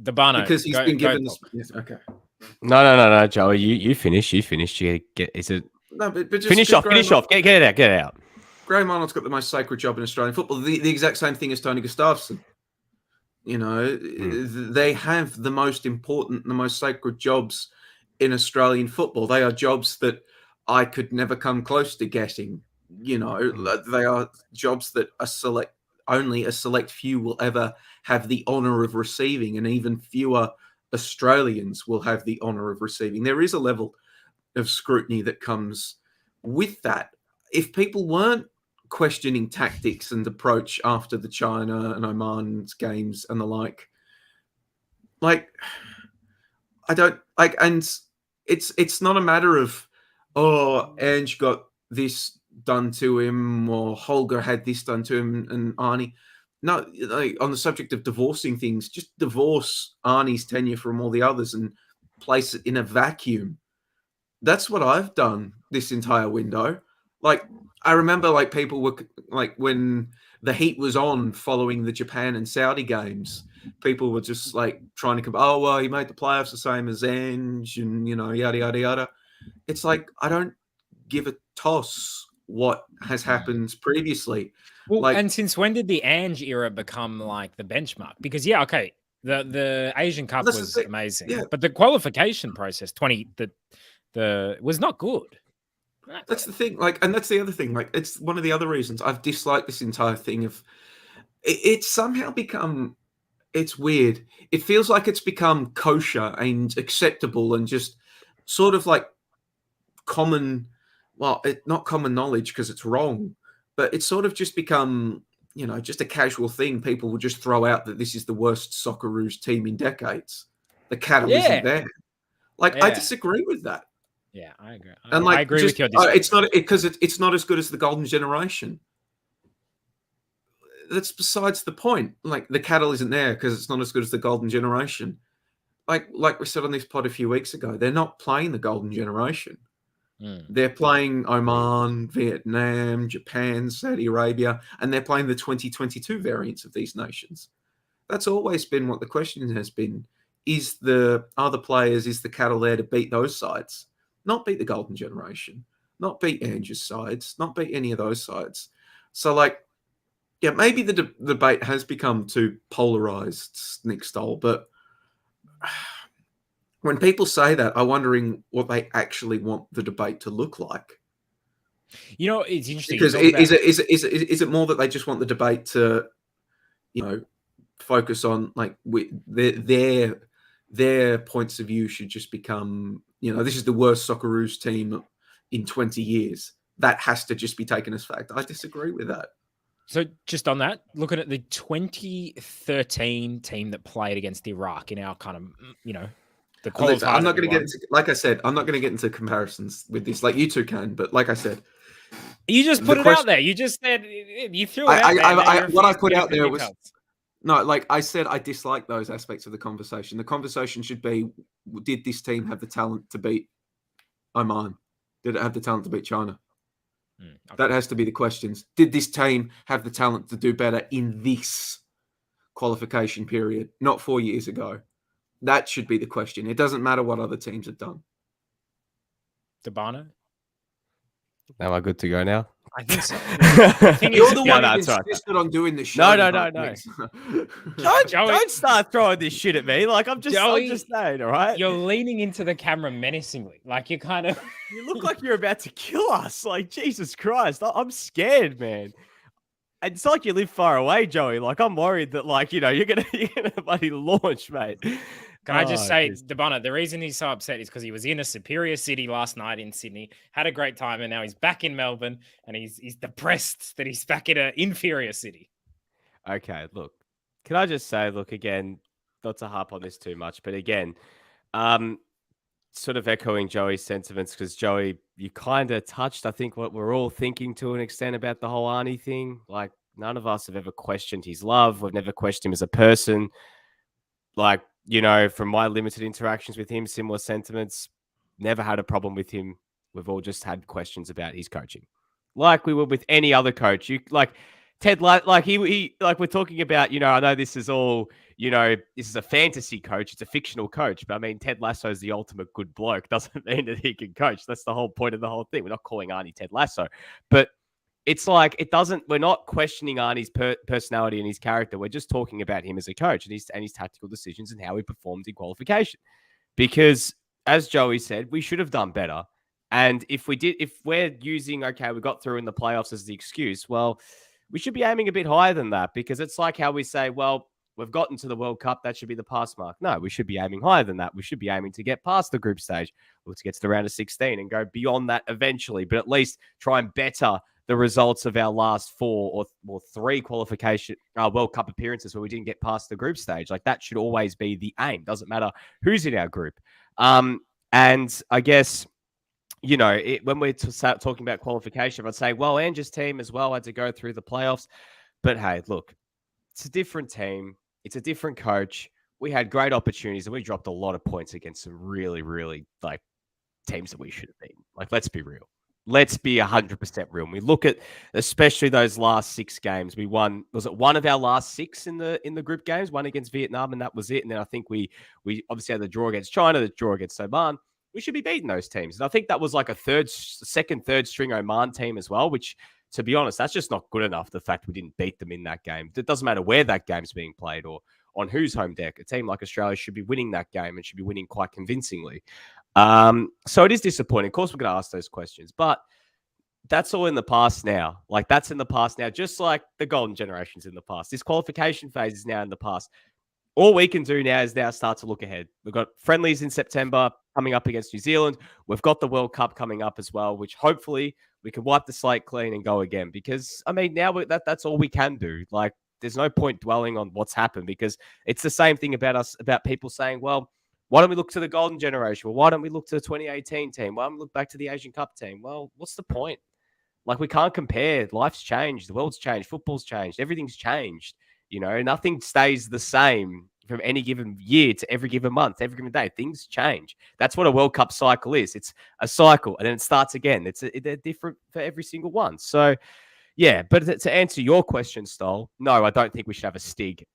D'Urbano. Because he's been given this. Yes, okay. No, Joey. You finish. You get. Is it? No, but just finish off. Get it out. Get it out. Graham Arnold's got the most sacred job in Australian football. The exact same thing as Tony Gustafsson. They have the most important, the most sacred jobs in Australian football. They are jobs that I could never come close to getting. They are jobs that only a select few will ever have the honor of receiving, and even fewer Australians will have the honor of receiving. There is a level of scrutiny that comes with that. If people weren't questioning tactics and approach after the China and Oman's games and the like I don't like, and it's not a matter of, Ange got this done to him or Holger had this done to him and Arnie. No, on the subject of divorcing things, just divorce Arnie's tenure from all the others and place it in a vacuum. That's what I've done this entire window. I remember people were when the heat was on following the Japan and Saudi games, people were just trying to he made the playoffs the same as Ange and, yada, yada, yada. It's I don't give a toss what has happened previously. Well, and since when did the Ange era become the benchmark? Because the Asian Cup was amazing, but the qualification process was not good. That's the thing, and that's the other thing. It's one of the other reasons I've disliked this entire thing of it's somehow become, it's weird. It feels like it's become kosher and acceptable and just sort of common, not common knowledge because it's wrong, but it's sort of just become, just a casual thing. People will just throw out that this is the worst Socceroos team in decades. The cattle isn't there. I disagree with that. Yeah, I agree. I agree with your decision. It's not because it's not as good as the golden generation. That's besides the point. The cattle isn't there because it's not as good as the golden generation. Like we said on this pod a few weeks ago, they're not playing the golden generation. They're playing Oman, Vietnam, Japan, Saudi Arabia, and they're playing the 2022 variants of these nations. That's always been what the question has been. are the players, is the cattle there to beat those sides, not beat the golden generation, not beat Andrew's sides, not beat any of those sides. So, like, yeah, maybe the debate has become too polarized, Nick Stoll, but when people say that, I'm wondering what they actually want the debate to look like. You know, it's interesting. Because is it more that they just want the debate to, focus on like their points of view should just become, this is the worst Socceroos team in 20 years. That has to just be taken as fact. I disagree with that. So just on that, looking at the 2013 team that played against Iraq in our kind of, the qualifier. I'm not going to get into, like I said, I'm not going to get into comparisons with this. Like you two can, but like I said, you just put it out there. You just said you threw it out there. What I put out there was no, like I said, I dislike those aspects of the conversation. The conversation should be: did this team have the talent to beat Oman? Did it have the talent to beat China? Okay. That has to be the questions. Did this team have the talent to do better in this qualification period, not 4 years ago? That should be the question. It doesn't matter what other teams have done. D'Urbano? Am I good to go now? I think so. You're the one who insisted on doing the show. No. Don't start throwing this shit at me. Like, I'm just saying, all right? You're leaning into the camera menacingly. Like, you're kind of... You look like you're about to kill us. Like, Jesus Christ. I'm scared, man. It's like you live far away, Joey. Like, I'm worried that, like, you're gonna bloody launch, mate. Can I just say, D'Urbano, the reason he's so upset is because he was in a superior city last night in Sydney, had a great time, and now he's back in Melbourne, and he's depressed that he's back in an inferior city. Okay, look. Can I just say, look, again, not to harp on this too much, but again, sort of echoing Joey's sentiments, because Joey, you kind of touched, I think, what we're all thinking to an extent about the whole Arnie thing. Like, none of us have ever questioned his love. We've never questioned him as a person. Like, from my limited interactions with him, similar sentiments, never had a problem with him. We've all just had questions about his coaching. Like we would with any other coach. Ted, he we're talking about, I know this is all, this is a fantasy coach. It's a fictional coach. But I mean, Ted Lasso is the ultimate good bloke. Doesn't mean that he can coach. That's the whole point of the whole thing. We're not calling Arnie Ted Lasso. But it's like, we're not questioning Arnie's personality and his character. We're just talking about him as a coach and his tactical decisions and how he performed in qualification. Because as Joey said, we should have done better. And if we're using, we got through in the playoffs as the excuse, well, we should be aiming a bit higher than that, because it's like how we say, well, we've gotten to the World Cup. That should be the pass mark. No, we should be aiming higher than that. We should be aiming to get past the group stage or to get to the round of 16 and go beyond that eventually, but at least try and better the results of our last 4 or 3 qualification World Cup appearances where we didn't get past the group stage. Like, that should always be the aim. Doesn't matter who's in our group. And I guess, when we're talking about qualification, I'd say, well, Andrew's team as well had to go through the playoffs. But hey, look, it's a different team. It's a different coach. We had great opportunities and we dropped a lot of points against some really, really teams that we should have beaten. Like, let's be real. Let's be 100% real. And we look at especially those last 6 games. We won. Was it one of our last 6 in the group games? One against Vietnam, and that was it. And then I think we obviously had the draw against China, the draw against Oman. We should be beating those teams. And I think that was like a third string Oman team as well, which, to be honest, that's just not good enough. The fact we didn't beat them in that game. It doesn't matter where that game's being played or on whose home deck. A team like Australia should be winning that game and should be winning quite convincingly. So it is disappointing. Of course, we're going to ask those questions, but that's all in the past now. Like, that's in the past now, just like the golden generation's in the past. This qualification phase is now in the past. All we can do now is start to look ahead. We've got friendlies in September coming up against New Zealand. We've got the World Cup coming up as well, which hopefully we can wipe the slate clean and go again. Because, I mean, now that's all we can do. Like, there's no point dwelling on what's happened, because it's the same thing about people saying, well, why don't we look to the golden generation? Well, why don't we look to the 2018 team? Why don't we look back to the Asian Cup team? Well, what's the point? Like, we can't compare. Life's changed. The world's changed. Football's changed. Everything's changed. Nothing stays the same from any given year to every given month, every given day. Things change. That's what a World Cup cycle is. It's a cycle, and then it starts again. They're different for every single one. So, yeah. But to answer your question, Stoll, no, I don't think we should have the Stig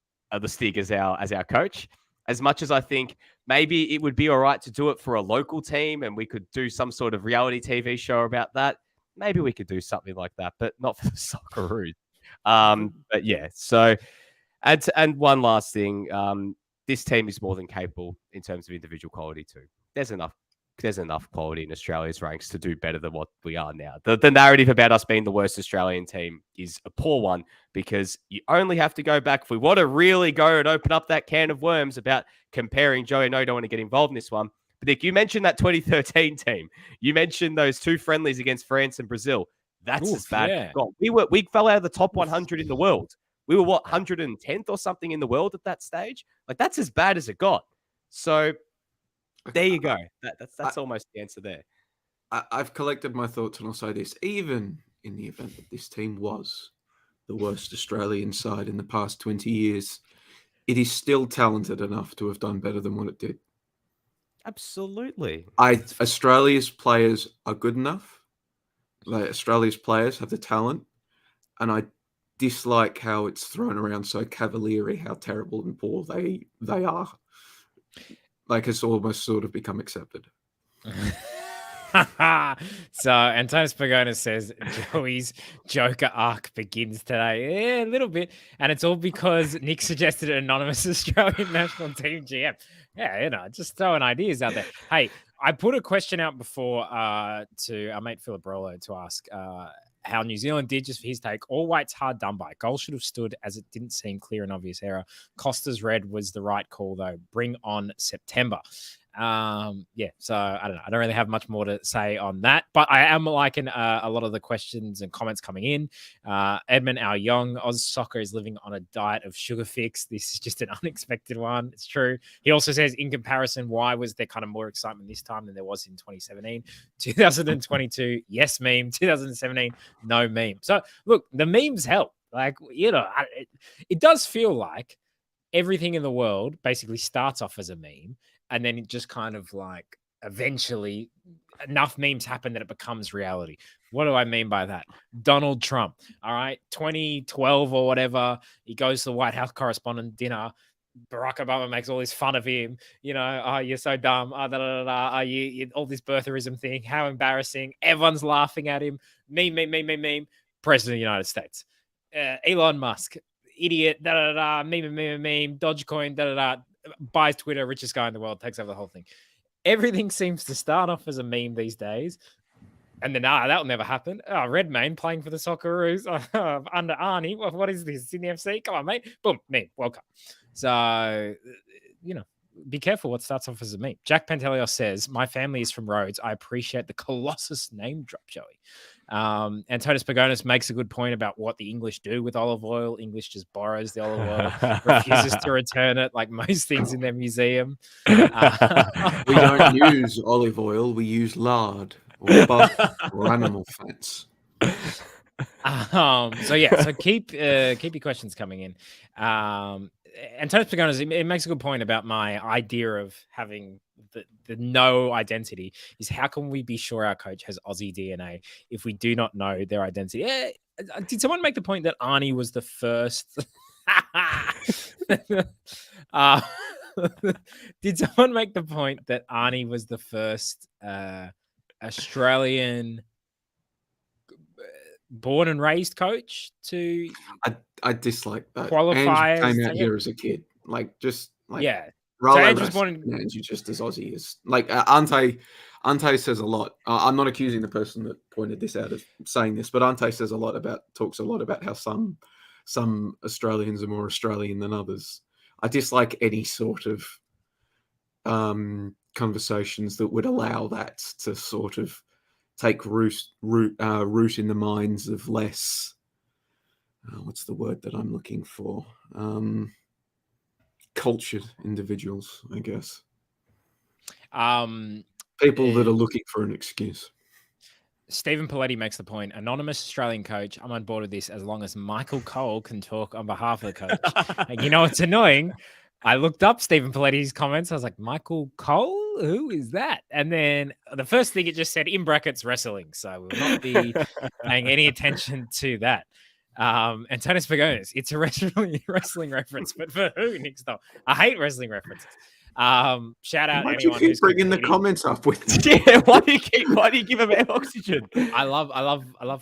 as our coach. As much as I think maybe it would be all right to do it for a local team and we could do some sort of reality TV show about that, maybe we could do something like that, but not for the Socceroos. But yeah, so and one last thing, this team is more than capable in terms of individual quality too. There's enough quality in Australia's ranks to do better than what we are now. The narrative about us being the worst Australian team is a poor one because you only have to go back. If we want to really go and open up that can of worms about comparing Joey, I know you don't want to get involved in this one, but Nick, you mentioned that 2013 team. You mentioned those 2 friendlies against France and Brazil. That's as bad as it got. We fell out of the top 100 in the world. We were, 110th or something in the world at that stage? Like, that's as bad as it got. So there you go. That's almost the answer there. I've collected my thoughts, and I'll say this. Even in the event that this team was the worst Australian side in the past 20 years, it is still talented enough to have done better than what it did. Absolutely. Australia's players are good enough. Like, Australia's players have the talent, and I dislike how it's thrown around so cavalierly, how terrible and poor they are. Like, it's almost sort of become accepted. So Antonis Pagonis says Joey's Joker arc begins today. Yeah, a little bit. And it's all because Nick suggested an anonymous Australian national team GM. Yeah, just throwing ideas out there. Hey, I put a question out before to our mate Philip Rollo to ask how New Zealand did, just for his take. All whites hard done by. Goal should have stood as it didn't seem clear and obvious error. Costa's red was the right call, though. Bring on September. So I don't know. I don't really have much more to say on that, but I am liking a lot of the questions and comments coming in. Edmund, our young Oz Soccer is living on a diet of sugar fix. This is just an unexpected one. It's true. He also says, in comparison, why was there kind of more excitement this time than there was in 2017? 2022, yes meme. 2017, no meme. So look, the memes help. Like, it does feel like everything in the world basically starts off as a meme. And then it just kind of like eventually enough memes happen that it becomes reality. What do I mean by that? Donald Trump, all right, 2012 or whatever, he goes to the White House correspondent dinner. Barack Obama makes all this fun of him. Oh, you're so dumb. You all this birtherism thing. How embarrassing. Everyone's laughing at him. Meme. President of the United States. Elon Musk, idiot. Meme. Dogecoin. Buys Twitter, richest guy in the world, takes over the whole thing. Everything seems to start off as a meme these days. And then, that'll never happen. Redmayne playing for the Socceroos under Arnie. What is this? In the FC? Come on, mate. Boom, meme. Welcome. So, be careful what starts off as a meme. Jack Pantelios says, my family is from Rhodes. I appreciate the Colossus name drop, Joey. Antonis Pagonis makes a good point about what the English do with olive oil. English just borrows the olive oil, refuses to return it, like most things in their museum. We don't use olive oil. We use lard or butter or animal fats. So keep your questions coming in. Antonis Pagonis, it makes a good point about my idea of having the no identity is how can we be sure our coach has Aussie DNA if we do not know their identity? Did someone make the point that Arnie was the first? Did someone make the point that Arnie was the first Australian born and raised coach to? I dislike that. Qualify. Came out here as a kid, yeah. Rollo and you just as Aussie as Ante says a lot. I'm not accusing the person that pointed this out of saying this, but Ante talks a lot about how some Australians are more Australian than others. I dislike any sort of conversations that would allow that to sort of take root in the minds of less. What's the word that I'm looking for? Cultured individuals, I guess. People that are looking for an excuse. Stephen Paletti makes the point. Anonymous Australian coach. I'm on board with this as long as Michael Cole can talk on behalf of the coach. And it's annoying. I looked up Stephen Paletti's comments. I was like, Michael Cole? Who is that? And then the first thing it just said in brackets wrestling. So we will not be paying any attention to that. Antonis Pagonis. It's a wrestling reference, but for who, Nick Stoll? I hate wrestling references. Shout out Why do you anyone keep who's bringing the competing. comments up with? Yeah, why do you give him oxygen? I love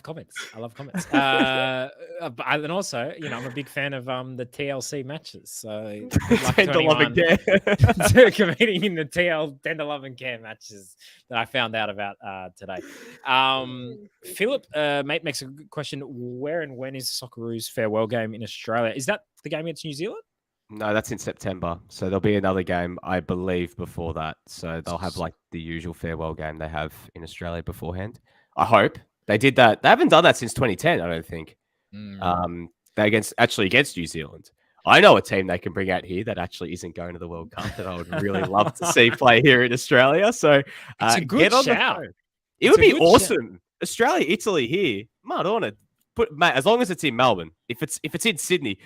comments. I love comments. And also, I'm a big fan of the TLC matches. So good luck to anyone competing in the TL Tender Love and Care matches that I found out about today. Philip, mate, makes a good question. Where and when is the Socceroos farewell game in Australia? Is that the game against New Zealand? No, that's in September. So there'll be another game, I believe, before that. So they'll have like the usual farewell game they have in Australia beforehand. I hope. They did that. They haven't done that since 2010, I don't think. They against New Zealand. I know a team they can bring out here that actually isn't going to the World Cup that I would really love to see play here in Australia. So it's a good shout. It would be awesome. Australia, Italy here. Madonna. Mate, as long as it's in Melbourne. If it's in Sydney,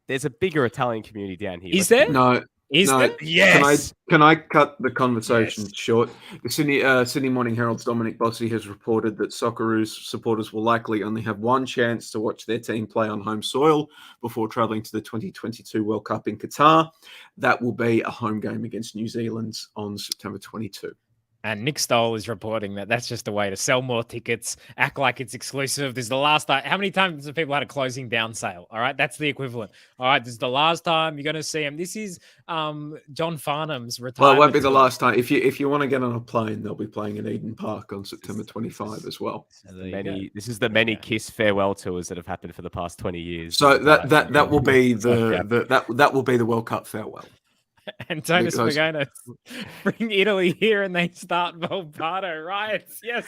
there's a bigger Italian community down here. Is there? No. There? Yes. Can I cut the conversation short? The Sydney Morning Herald's Dominic Bossy has reported that Socceroos supporters will likely only have one chance to watch their team play on home soil before travelling to the 2022 World Cup in Qatar. That will be a home game against New Zealand on September 22. And Nick Stoll is reporting that that's just a way to sell more tickets, act like it's exclusive. This is the last time. How many times have people had a closing down sale? All right, that's the equivalent. All right, this is the last time you're going to see him. This is John Farnham's retirement. Well, it won't be the last time. If you want to get on a plane, they'll be playing in Eden Park on September 25 as well. This is the many Kiss farewell tours that have happened for the past 20 years. So that will be that will be the World Cup farewell. Antonis Pagonis bring Italy here and they start Volpato riots. Yes,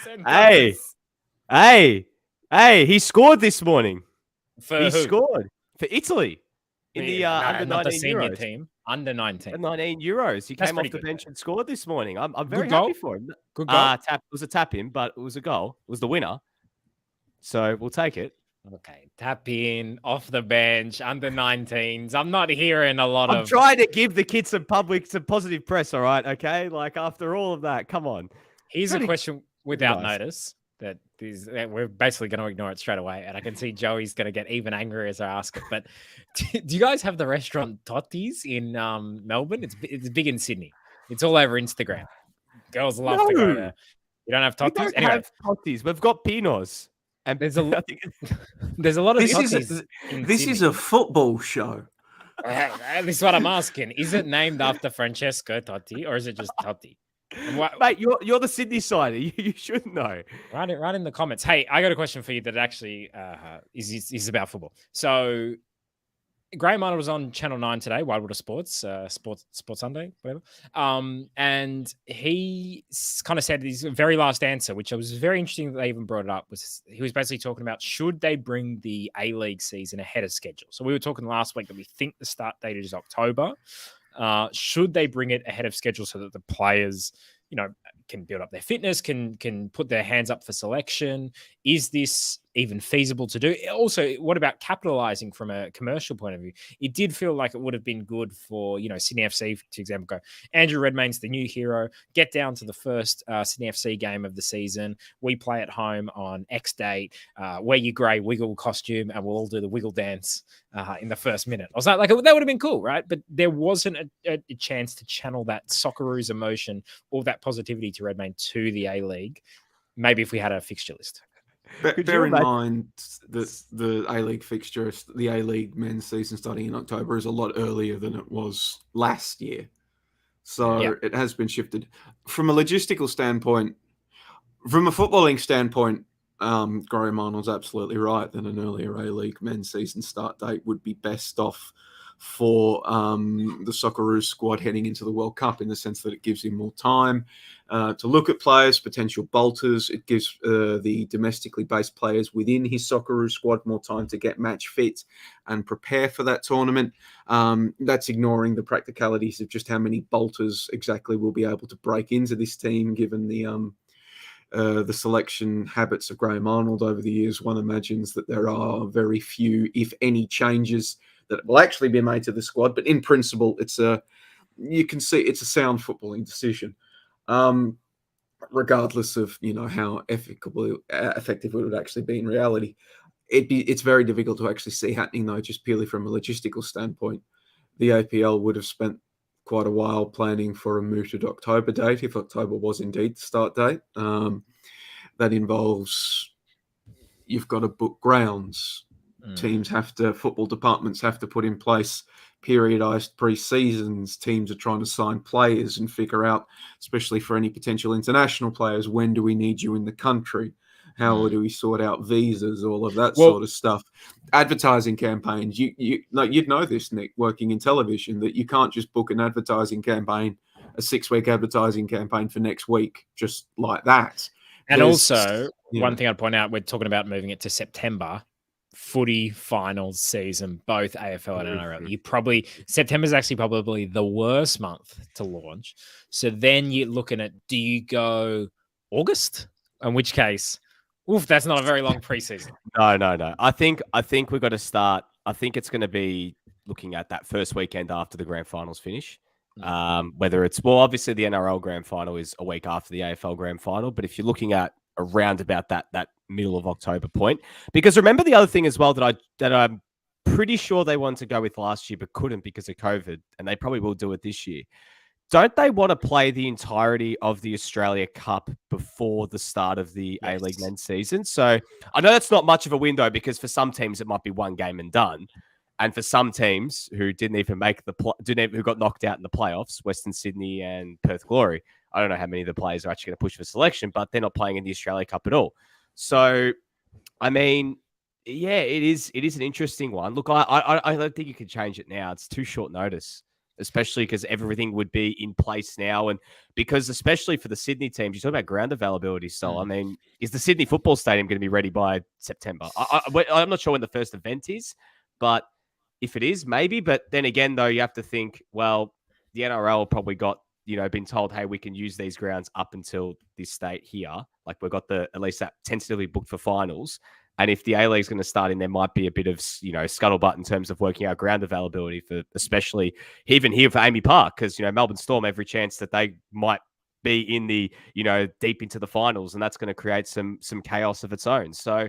hey, he scored this morning. He scored for Italy in the under 19 senior Euros. Team. Under 19. 19 Euros. He came off the bench and scored this morning. I'm very happy for him. Good goal. It was a tap in, but it was a goal. It was the winner. So we'll take it. Okay, tap in, off the bench, under 19s. I'm not hearing a lot of... I'm trying to give the kids some positive press, all right? Okay? Like, after all of that, come on. Here's a question without notice that we're basically going to ignore it straight away, and I can see Joey's going to get even angrier as I ask it, but do you guys have the restaurant Totti's in Melbourne? It's big in Sydney. It's all over Instagram. Girls love to go there. You don't have Totti's? We don't have Totti's. We've got Pinos. And there's a lot of this is a football show. This is what I'm asking. Is it named after Francesco Totti or is it just Totti? Mate, you're the Sydney sider. You should know. Write in the comments. Hey, I got a question for you that actually is about football. So Graham Arnold was on Channel 9 today, Wide World of Sports, Sports Sunday, whatever. And he kind of said his very last answer, which was very interesting that they even brought it up, was he was basically talking about should they bring the A-League season ahead of schedule? So we were talking last week that we think the start date is October. Should they bring it ahead of schedule so that the players, can build up their fitness, can put their hands up for selection? Is this even feasible to do? Also, what about capitalizing from a commercial point of view? It did feel like it would have been good for, Sydney FC, for example, go, Andrew Redmayne's the new hero, get down to the first Sydney FC game of the season. We play at home on X date, wear your grey wiggle costume, and we'll all do the wiggle dance in the first minute. I was like, that would have been cool, right? But there wasn't a chance to channel that Socceroos emotion or that positivity to Redmayne to the A-League. Maybe if we had a fixture list. Bear in mind that the A-League fixture, the A-League men's season starting in October, is a lot earlier than it was last year. So it has been shifted. From a logistical standpoint, from a footballing standpoint, Graham Arnold's absolutely right that an earlier A-League men's season start date would be best off for the Socceroos squad heading into the World Cup, in the sense that it gives him more time to look at players, potential bolters. It gives the domestically based players within his Socceroos squad more time to get match fit and prepare for that tournament. That's ignoring the practicalities of just how many bolters exactly will be able to break into this team, given the selection habits of Graham Arnold over the years. One imagines that there are very few, if any, changes that will actually be made to the squad, but in principle, you can see it's a sound footballing decision, regardless of how effective it would actually be in reality. it's very difficult to actually see happening, though, just purely from a logistical standpoint. The APL would have spent quite a while planning for a mooted October date, if October was indeed the start date. That involves, you've got to book grounds. Football departments have to put in place periodized pre-seasons. Teams are trying to sign players and figure out, especially for any potential international players, when do we need you in the country? How do we sort out visas? All of that sort of stuff. Advertising campaigns. You'd know this, Nick, working in television, that you can't just book an advertising campaign, a 6-week advertising campaign for next week, just like that. And also, one thing I'd point out, we're talking about moving it to September. Footy finals season, both AFL and NRL. September is actually probably the worst month to launch. So then you're looking at, do you go August? In which case, that's not a very long preseason. No. I think we've got to start. I think it's going to be looking at that first weekend after the grand finals finish. Whether it's, obviously the NRL grand final is a week after the AFL grand final, but if you're looking at around about that middle of October point, because remember the other thing as well that I'm pretty sure they wanted to go with last year but couldn't because of COVID, and they probably will do it this year. Don't they want to play the entirety of the Australia Cup before the start of the A-League men's season? So I know that's not much of a window, because for some teams it might be one game and done. And for some teams who didn't even make who got knocked out in the playoffs, Western Sydney and Perth Glory, I don't know how many of the players are actually going to push for selection, but they're not playing in the Australia Cup at all. So, I mean, it is an interesting one. Look, I don't think you can change it now. It's too short notice, especially because everything would be in place now. And because especially for the Sydney teams, you talk about ground availability. So, I mean, is the Sydney Football Stadium going to be ready by September? I'm not sure when the first event is, but if it is, maybe. But then again, though, you have to think, well, the NRL probably got, been told, hey, we can use these grounds up until this date here. Like, we've got at least that tentatively booked for finals. And if the A-League is going to start in, there might be a bit of, scuttlebutt in terms of working out ground availability for, especially even here for Amy Park, because, Melbourne Storm, every chance that they might be in the, deep into the finals, and that's going to create some chaos of its own. So,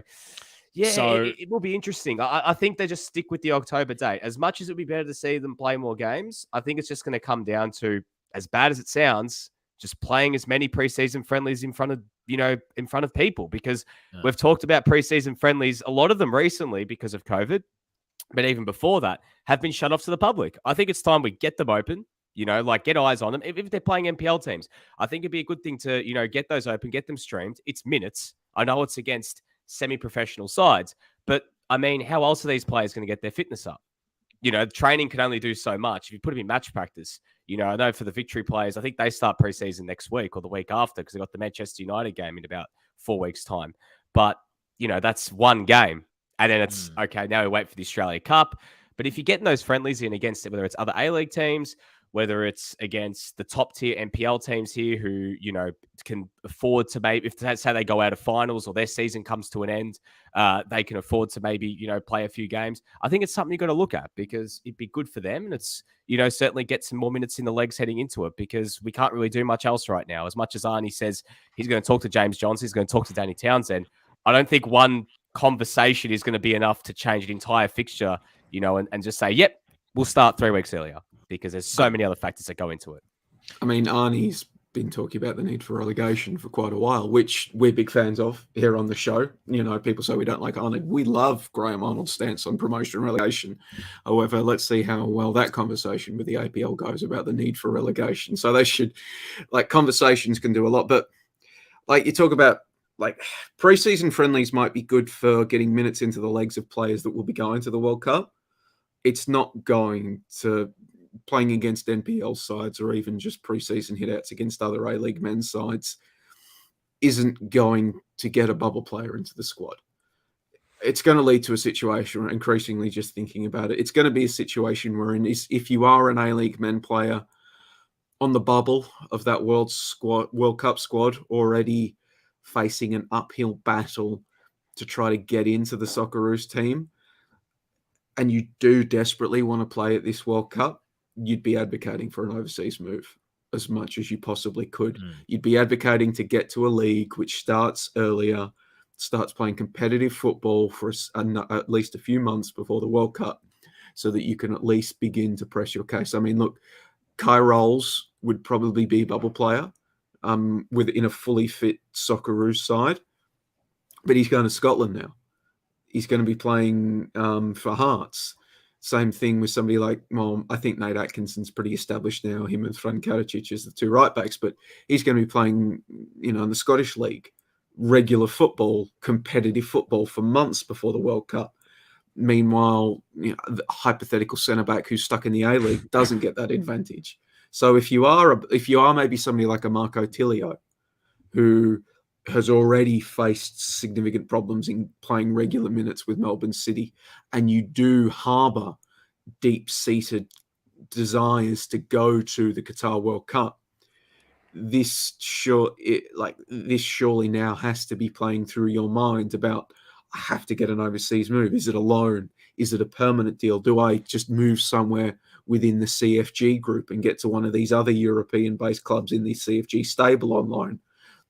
it will be interesting. I think they just stick with the October date. As much as it would be better to see them play more games, I think it's just going to come down to, as bad as it sounds, just playing as many preseason friendlies in front of people, because we've talked about preseason friendlies, a lot of them recently because of COVID, but even before that have been shut off to the public. I think it's time we get them open, get eyes on them. If they're playing NPL teams, I think it'd be a good thing to, get those open, get them streamed. It's minutes. I know it's against semi-professional sides, but I mean, how else are these players going to get their fitness up? Training can only do so much. If you put them in match practice, I know for the Victory players, I think they start preseason next week or the week after, because they've got the Manchester United game in about 4 weeks' time. But, that's one game. And then it's, okay, now we wait for the Australia Cup. But if you're getting those friendlies in against it, whether it's other A-League teams, whether it's against the top tier NPL teams here who, can afford to maybe, if that's how they go out of finals or their season comes to an end, they can afford to maybe, play a few games. I think it's something you've got to look at, because it'd be good for them. And it's, certainly get some more minutes in the legs heading into it, because we can't really do much else right now. As much as Arnie says he's going to talk to James Johnson, he's going to talk to Danny Townsend, I don't think one conversation is going to be enough to change an entire fixture, and just say, yep, we'll start 3 weeks earlier, because there's so many other factors that go into it. I mean, Arnie's been talking about the need for relegation for quite a while, which we're big fans of here on the show. People say we don't like Arnie. We love Graham Arnold's stance on promotion and relegation. However, let's see how well that conversation with the APL goes about the need for relegation. So they should, conversations can do a lot. But, you talk about, preseason friendlies might be good for getting minutes into the legs of players that will be going to the World Cup. It's not going to playing against NPL sides or even just preseason hitouts against other A-League men's sides isn't going to get a bubble player into the squad. It's going to lead to a situation, increasingly just thinking about it, it's going to be a situation wherein if you are an A-League men player on the bubble of that World Cup squad, already facing an uphill battle to try to get into the Socceroos team, and you do desperately want to play at this World Cup, you'd be advocating for an overseas move as much as you possibly could. You'd be advocating to get to a league which starts earlier, starts playing competitive football for at least a few months before the World Cup, so that you can at least begin to press your case. I mean, look, Kai Rolls would probably be bubble player within a fully fit Socceroos side, but he's going to Scotland now. He's going to be playing for Hearts. Same thing with somebody like, well, I think Nate Atkinson's pretty established now, him and Fran Karacic as the two right backs, but he's going to be playing, in the Scottish League, regular football, competitive football for months before the World Cup. Meanwhile, the hypothetical centre back who's stuck in the A-League doesn't get that advantage. So if you are maybe somebody like a Marco Tilio, who has already faced significant problems in playing regular minutes with Melbourne City, and you do harbour deep-seated desires to go to the Qatar World Cup, this surely now has to be playing through your mind about, I have to get an overseas move. Is it a loan? Is it a permanent deal? Do I just move somewhere within the CFG group and get to one of these other European-based clubs in the CFG stable on loan?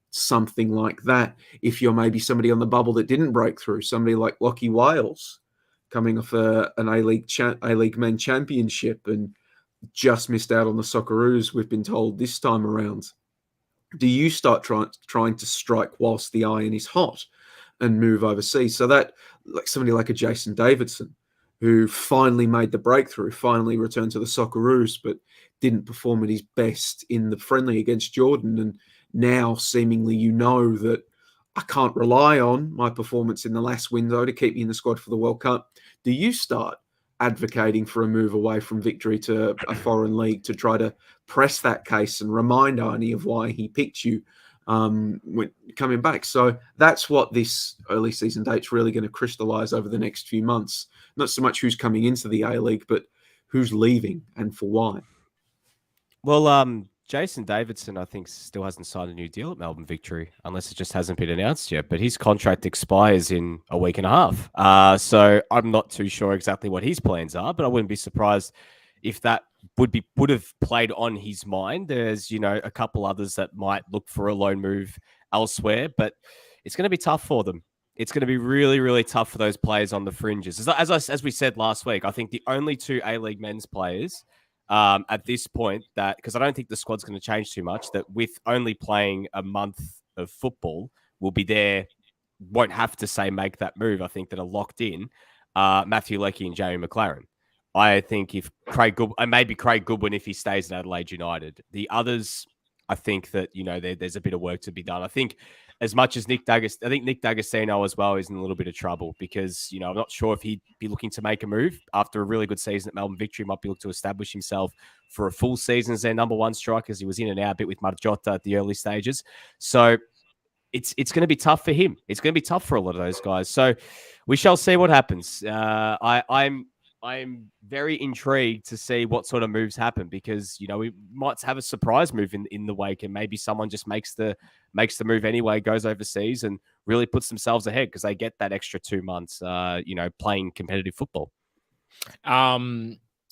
Something like that. If you're maybe somebody on the bubble that didn't break through, somebody like Lockie Wales coming off an A-League Men Championship and just missed out on the Socceroos, we've been told this time around. Do you start trying to strike whilst the iron is hot and move overseas? So that, like somebody like a Jason Davidson, who finally made the breakthrough, finally returned to the Socceroos, but didn't perform at his best in the friendly against Jordan, and now seemingly that I can't rely on my performance in the last window to keep me in the squad for the World Cup. Do you start advocating for a move away from victory to a foreign league to try to press that case and remind Arnie of why he picked you when coming back? So that's what this early season date's really going to crystallise over the next few months. Not so much who's coming into the A-League, but who's leaving and for why. Well, Jason Davidson, I think, still hasn't signed a new deal at Melbourne Victory, unless it just hasn't been announced yet. But his contract expires in a week and a half. So I'm not too sure exactly what his plans are, but I wouldn't be surprised if that would have played on his mind. There's, a couple others that might look for a loan move elsewhere, but it's going to be tough for them. It's going to be really, really tough for those players on the fringes. As we said last week, I think the only two A-League men's players at this point, that, because I don't think the squad's going to change too much, that with only playing a month of football will be there, won't have to say make that move, I think, that are locked in, Matthew Leckie and Jamie McLaren. I think if maybe Craig Goodwin if he stays at Adelaide United. The others, I think that, there's a bit of work to be done. I think as much as Nick D'Agostino as well is in a little bit of trouble because, I'm not sure if he'd be looking to make a move after a really good season at Melbourne Victory. Might be looking to establish himself for a full season as their number one striker, as he was in and out a bit with Marjota at the early stages. So it's going to be tough for him. It's going to be tough for a lot of those guys. So we shall see what happens. I'm very intrigued to see what sort of moves happen because, we might have a surprise move in the wake and maybe someone just makes the move anyway, goes overseas and really puts themselves ahead because they get that extra 2 months, playing competitive football.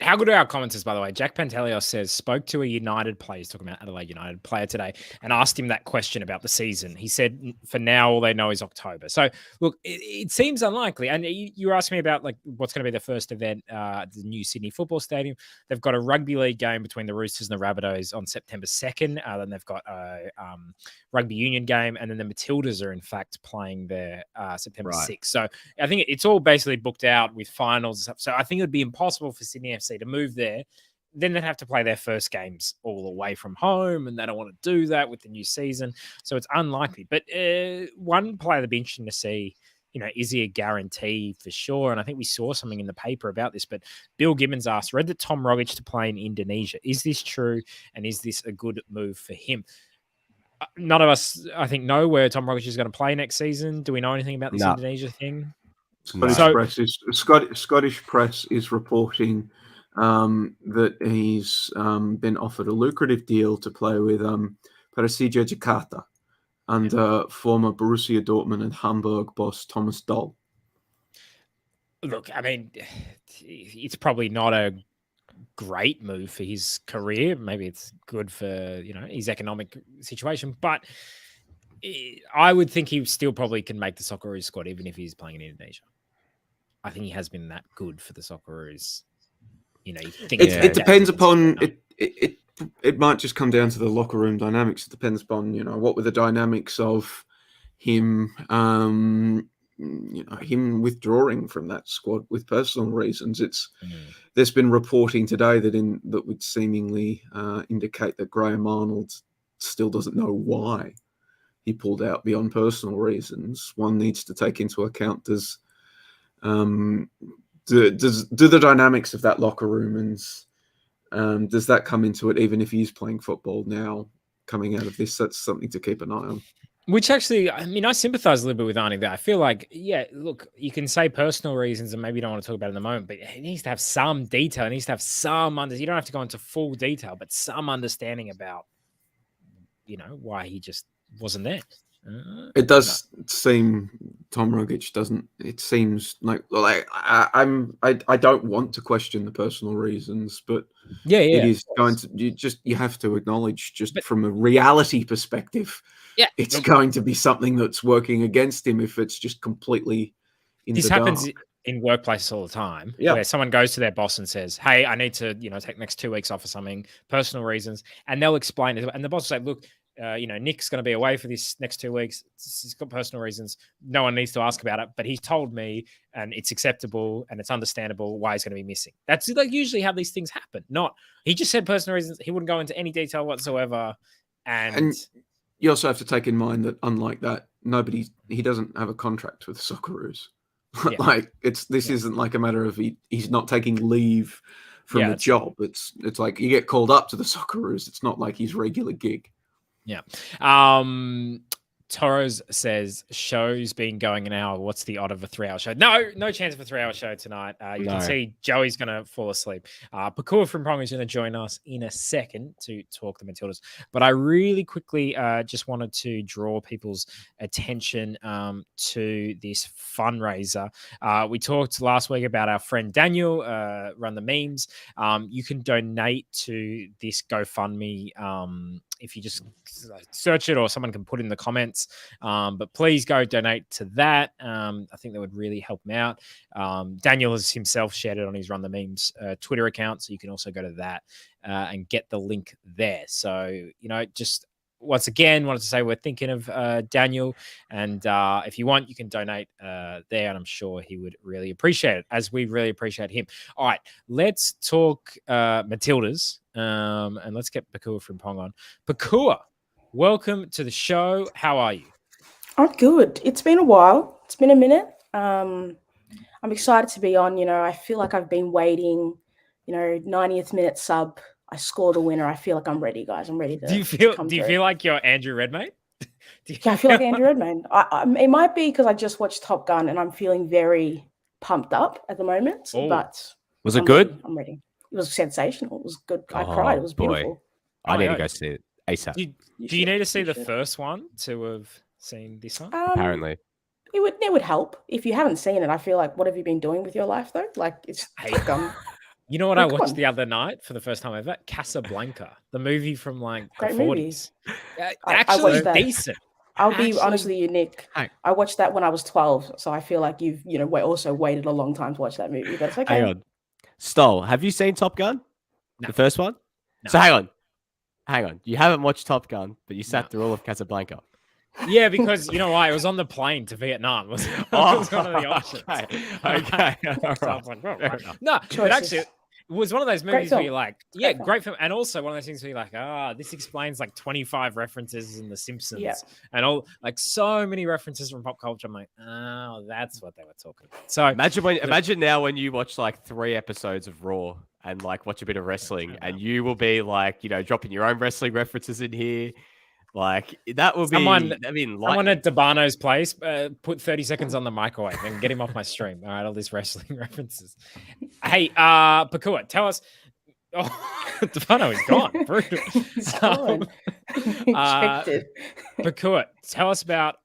How good are our commenters, by the way? Jack Pantelios says, spoke to a United player, he's talking about Adelaide United player today, and asked him that question about the season. He said, for now, all they know is October. So, look, it seems unlikely. And you were asking me about what's going to be the first event, the new Sydney Football Stadium. They've got a rugby league game between the Roosters and the Rabbitohs on September 2nd. Then they've got a rugby union game, and then the Matildas are, in fact, playing there September 6th. So I think it's all basically booked out with finals and stuff. So I think it would be impossible for Sydney FC to move there. Then they'd have to play their first games all away from home, and they don't want to do that with the new season. So it's unlikely. But one player that'd be interesting to see, is he a guarantee for sure? And I think we saw something in the paper about this, but Bill Gibbons asked, read that Tom Rogic to play in Indonesia. Is this true? And is this a good move for him? None of us, I think, know where Tom Rogic is going to play next season. Do we know anything about this Indonesia thing? Scottish press is reporting that he's been offered a lucrative deal to play with Persija Jakarta and former Borussia Dortmund and Hamburg boss Thomas Doll. Look, I mean, it's probably not a great move for his career. Maybe it's good for his economic situation, but I would think he still probably can make the Socceroos squad even if he's playing in Indonesia. I think he has been that good for the Socceroos. You know, you think it depends upon it. It might just come down to the locker room dynamics. It depends upon what were the dynamics of him, him withdrawing from that squad with personal reasons. There's been reporting today that would seemingly indicate that Graham Arnold still doesn't know why he pulled out beyond personal reasons. One needs to take into account do the dynamics of that locker room and does that come into it even if he's playing football now coming out of this? That's something to keep an eye on. Which actually, I mean, I sympathize a little bit with Arnie there. I feel like, look, you can say personal reasons and maybe you don't want to talk about it in the moment, but he needs to have some detail. He needs to have some you don't have to go into full detail, but some understanding about, why he just wasn't there. It does seem Tom Rogic doesn't. It seems like I don't want to question the personal reasons, but it is going to. You have to acknowledge from a reality perspective. Yeah, it's going to be something that's working against him if it's just completely in this the happens dark. In workplaces all the time, yeah. Where someone goes to their boss and says, "Hey, I need to, take next 2 weeks off for something, personal reasons," and they'll explain it, and the boss will say, "Look, Nick's going to be away for this next 2 weeks. He's got personal reasons. No one needs to ask about it, but he's told me, and it's acceptable and it's understandable why he's going to be missing." That's like usually how these things happen. Not he just said personal reasons. He wouldn't go into any detail whatsoever, and you also have to take in mind that unlike that, he doesn't have a contract with Socceroos. Yeah. Like this isn't like a matter of he's not taking leave from a job. It's like you get called up to the Socceroos. It's not like his regular gig. Yeah. Toros says, show's been going an hour. What's the odd of a 3-hour show? No chance of a 3-hour show tonight. You can see Joey's going to fall asleep. Pokuah Frimpong is going to join us in a second to talk the Matildas. But I really quickly just wanted to draw people's attention to this fundraiser. We talked last week about our friend Daniel, Run the Memes. You can donate to this GoFundMe if you just search it, or someone can put in the comments. But please go donate to that. I think that would really help him out. Daniel has himself shared it on his Run the Memes Twitter account, so you can also go to that and get the link there. So, just once again, wanted to say we're thinking of Daniel, and if you want, you can donate there, and I'm sure he would really appreciate it, as we really appreciate him. All right, let's talk Matildas, and let's get Pokuah Frimpong on. Pokuah, welcome to the show. How are you? I'm good. It's been a while. It's been a minute. I'm excited to be on. I feel like I've been waiting. 90th minute sub. I score the winner. I feel like I'm ready, guys. I'm ready to. Do you feel like you're Andrew Redmayne? I feel like Andrew Redmayne. It might be because I just watched Top Gun and I'm feeling very pumped up at the moment. Oh. But was it good? I'm ready. It was sensational. It was good. I cried. It was beautiful. I need to go see it ASAP. Do you need to see the first one to have seen this one? Apparently. It would help. If you haven't seen it, I feel like, what have you been doing with your life though? Like it's Top Gun. You know what I watched the other night for the first time ever? Casablanca, the movie from like the 40s. Actually, decent. I'll be honest with you, Nick. I watched that when I was 12, so I feel like you've also waited a long time to watch that movie. But it's okay. Hang on, Stoll, have you seen Top Gun? No. The first one? No. So hang on. You haven't watched Top Gun, but you sat through all of Casablanca. Yeah, because you know why? It was on the plane to Vietnam. It was one of the options. Okay. No, but actually, it was one of those movies where you're like, great film. And also one of those things where you're like, this explains like 25 references in The Simpsons and all, like so many references from pop culture. I'm like, oh, that's what they were talking about. So imagine now when you watch like 3 episodes of Raw and like watch a bit of wrestling, and you will be like, dropping your own wrestling references in here. Like that would be someone at D'Urbano's place put 30 seconds on the microwave and get him off my stream. All right, all these wrestling references. Hey, Pokuah, tell us. Oh, D'Urbano is gone. Pokuah, tell us about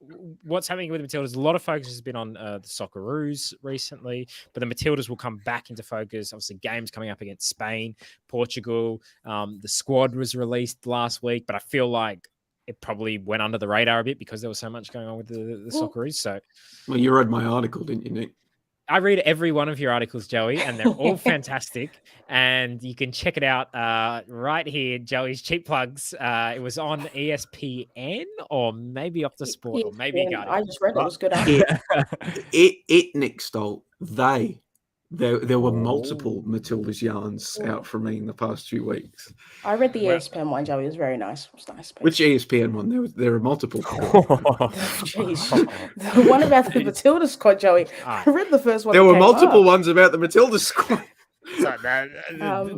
what's happening with the Matildas. A lot of focus has been on the Socceroos recently, but the Matildas will come back into focus. Obviously, games coming up against Spain, Portugal. The squad was released last week, but I feel like it probably went under the radar a bit because there was so much going on with the Socceroos. So, well, you read my article, didn't you, Nick? I read every one of your articles, Joey, and they're all fantastic. And you can check it out right here, Joey's cheap plugs. It was on ESPN or maybe Off the Sport or maybe ESPN. I just read it. It was good. Nick Stoll, there were multiple Matildas yarns out for me in the past few weeks. I read the ESPN one, Joey. It was very nice. It was nice. Which ESPN one? There are multiple. Jeez. The one about the Matilda squad, Joey. I read the first one. There were multiple ones about the Matilda squad.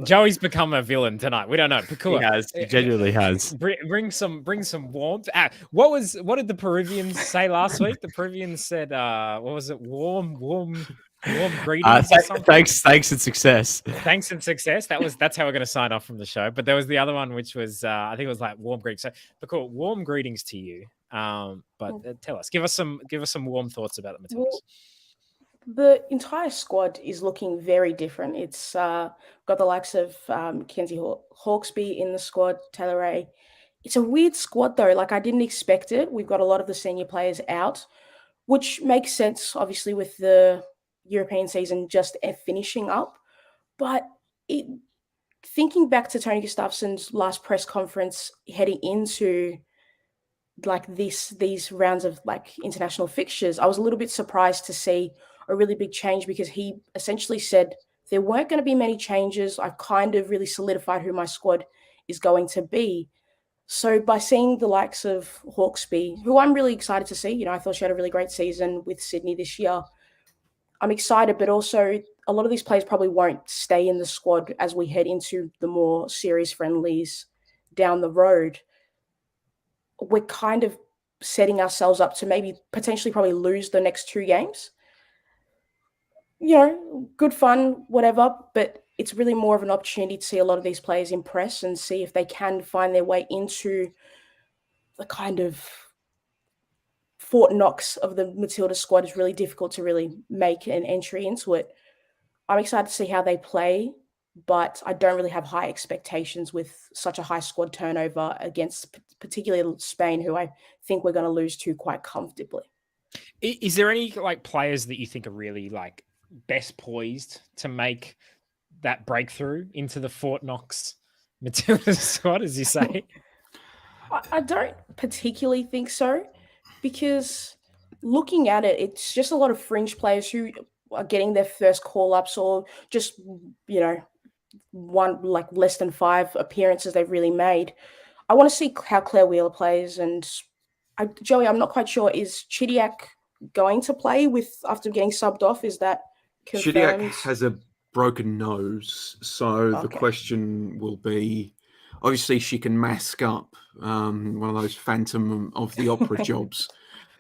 Joey's become a villain tonight. We don't know. Pokuah. He has. He genuinely has. Bring some warmth. What did the Peruvians say last week? The Peruvians said, what was it? Warm greetings. Thanks and success. Thanks and success. That's how we're going to sign off from the show. But there was the other one, which was I think it was like warm greetings. So, Pokuah, warm greetings to you. But tell us, give us some warm thoughts about the Matildas. Well, the entire squad is looking very different. It's got the likes of Kenzie Hawkesby in the squad, Taylor Ray. It's a weird squad though. Like I didn't expect it. We've got a lot of the senior players out, which makes sense, obviously, with the European season just finishing up. But thinking back to Tony Gustafsson's last press conference heading into like these rounds of like international fixtures, I was a little bit surprised to see a really big change because he essentially said there weren't going to be many changes. I've kind of really solidified who my squad is going to be. So by seeing the likes of Hawkesby, who I'm really excited to see, I thought she had a really great season with Sydney this year. I'm excited, but also a lot of these players probably won't stay in the squad as we head into the more series friendlies down the road. We're kind of setting ourselves up to maybe potentially probably lose the next 2 games. Good fun, whatever, but it's really more of an opportunity to see a lot of these players impress and see if they can find their way into the kind of Fort Knox of the Matilda squad. Is really difficult to really make an entry into it. I'm excited to see how they play, but I don't really have high expectations with such a high squad turnover against particularly Spain, who I think we're going to lose to quite comfortably. Is there any like players that you think are really like best poised to make that breakthrough into the Fort Knox Matilda squad, as you say? I don't particularly think so, because looking at it, it's just a lot of fringe players who are getting their first call-ups or just, one like less than 5 appearances they've really made. I want to see how Claire Wheeler plays. And Joey, I'm not quite sure, is Chidiac going to play after getting subbed off? Is that confirmed? Chidiac has a broken nose, so the question will be, obviously she can mask up one of those Phantom of the Opera jobs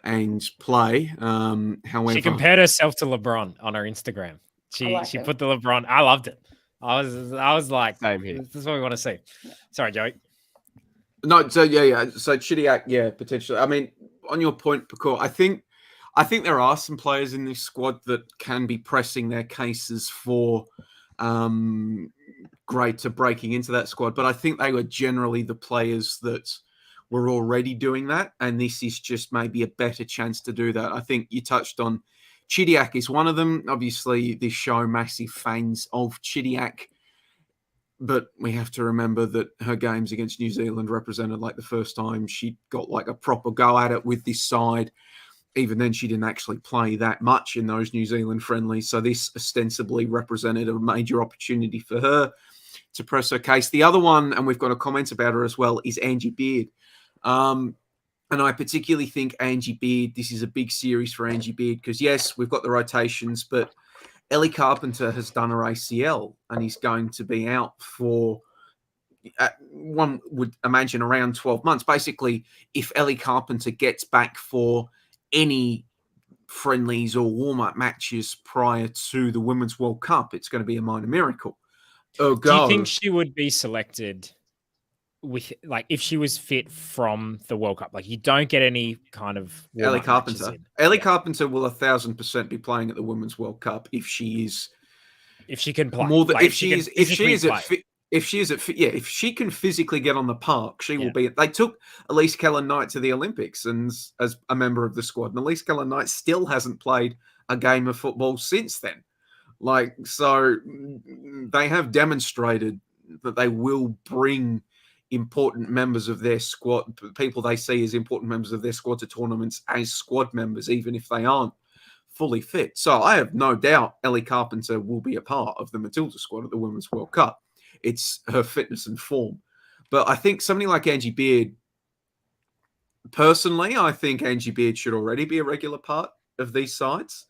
and play. However, she compared herself to LeBron on her Instagram. She put the LeBron. I loved it. I was like, same here. This is what we want to see. Sorry, Joey. No, so yeah. So Chidiac, potentially. I mean, on your point, Pokuah, I think there are some players in this squad that can be pressing their cases for greater breaking into that squad. But I think they were generally the players that were already doing that. And this is just maybe a better chance to do that. I think you touched on Chidiac is one of them. Obviously, this show, massive fans of Chidiac. But we have to remember that her games against New Zealand represented like the first time she got like a proper go at it with this side. Even then, she didn't actually play that much in those New Zealand friendlies. So this ostensibly represented a major opportunity for her to press her case. The other one, and we've got a comment about her as well, is Angie Beard. And I particularly think Angie Beard, this is a big series for Angie Beard because, yes, we've got the rotations, but Ellie Carpenter has done her ACL and is going to be out for, one would imagine, around 12 months. Basically, if Ellie Carpenter gets back for any friendlies or warm-up matches prior to the Women's World Cup, it's going to be a minor miracle. Do you think she would be selected with, like, if she was fit from the World Cup? Like, you don't get any kind of Ellie Carpenter. Ellie Carpenter will 1,000% be playing at the Women's World Cup if she is. If she can play. More than like, if she is if she can physically get on the park, she will be. They took Elise Keller-Knight to the Olympics and as a member of the squad, and Elise Keller-Knight still hasn't played a game of football since then. So they have demonstrated that they will bring important members of their squad, people they see as important members of their squad to tournaments as squad members, even if they aren't fully fit. So I have no doubt Ellie Carpenter will be a part of the Matilda squad at the Women's World Cup. It's her fitness and form. But I think somebody like Angie Beard, personally, I think Angie Beard should already be a regular part of these sides.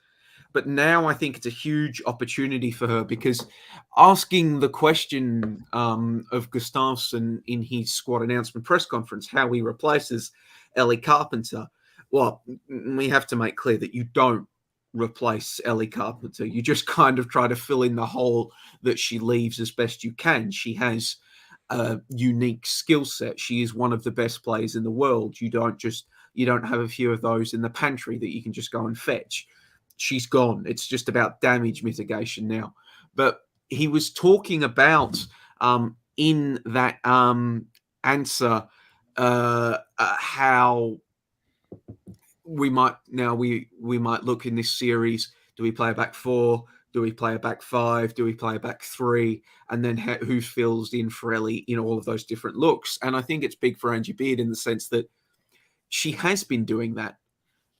But now I think it's a huge opportunity for her, because asking the question of Gustafsson in his squad announcement press conference, how he replaces Ellie Carpenter, well, we have to make clear that you don't replace Ellie Carpenter. You just kind of try to fill in the hole that she leaves as best you can. She has a unique skill set. She is one of the best players in the world. You don't have a few of those in the pantry that you can just go and fetch. She's gone. It's just about damage mitigation now. But he was talking about in that answer how we might look in this series. Do we play a back four? Do we play a back five? Do we play a back three? And then who fills in for Ellie in all of those different looks? And I think it's big for Angie Beard in the sense that she has been doing that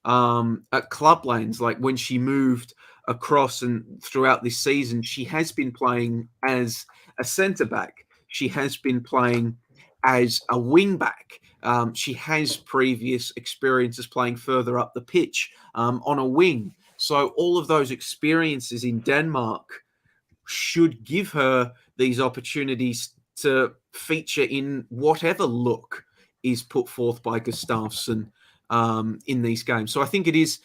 at club lanes. Like when she moved across and throughout this season, she has been playing as a centre back. She has been playing as a wing back. She has previous experiences playing further up the pitch on a wing. So all of those experiences in Denmark should give her these opportunities to feature in whatever look is put forth by Gustafsson in these games. So I think it is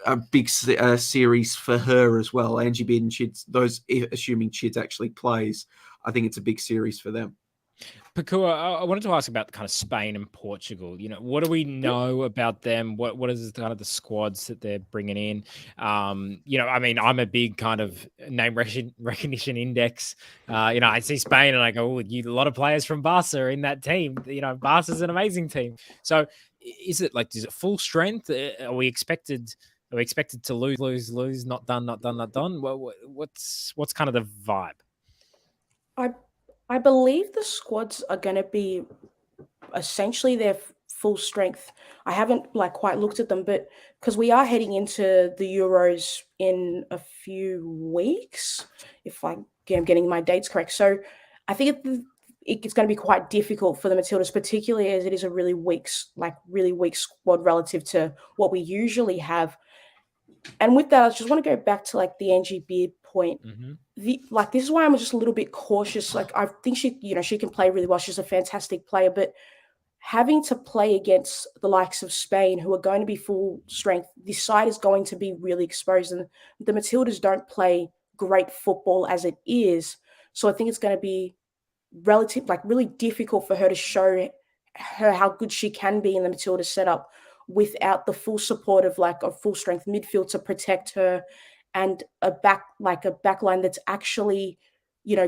a big series for her as well. Angie Beard and Chids, those assuming Chids actually plays, I think it's a big series for them. Pokuah, I wanted to ask about kind of Spain and Portugal. What do we know about them? What is kind of the squads that they're bringing in? I'm a big kind of name recognition index. I see Spain and I go, a lot of players from Barca in that team. Barca's an amazing team. So is it full strength? Are we expected to lose, not done? What's kind of the vibe? I believe the squads are going to be essentially their full strength. I haven't quite looked at them, but because we are heading into the Euros in a few weeks, if I'm getting my dates correct. So I think it's going to be quite difficult for the Matildas, particularly as it is a really weak squad relative to what we usually have. And with that, I just want to go back to the Angie Beard point. Mm-hmm. This is why I'm just a little bit cautious. I think she can play really well. She's a fantastic player, but having to play against the likes of Spain, who are going to be full strength, this side is going to be really exposed. And the Matildas don't play great football as it is. So I think it's going to be really difficult for her to show her how good she can be in the Matilda setup without the full support of a full strength midfield to protect her, and a backline that's actually,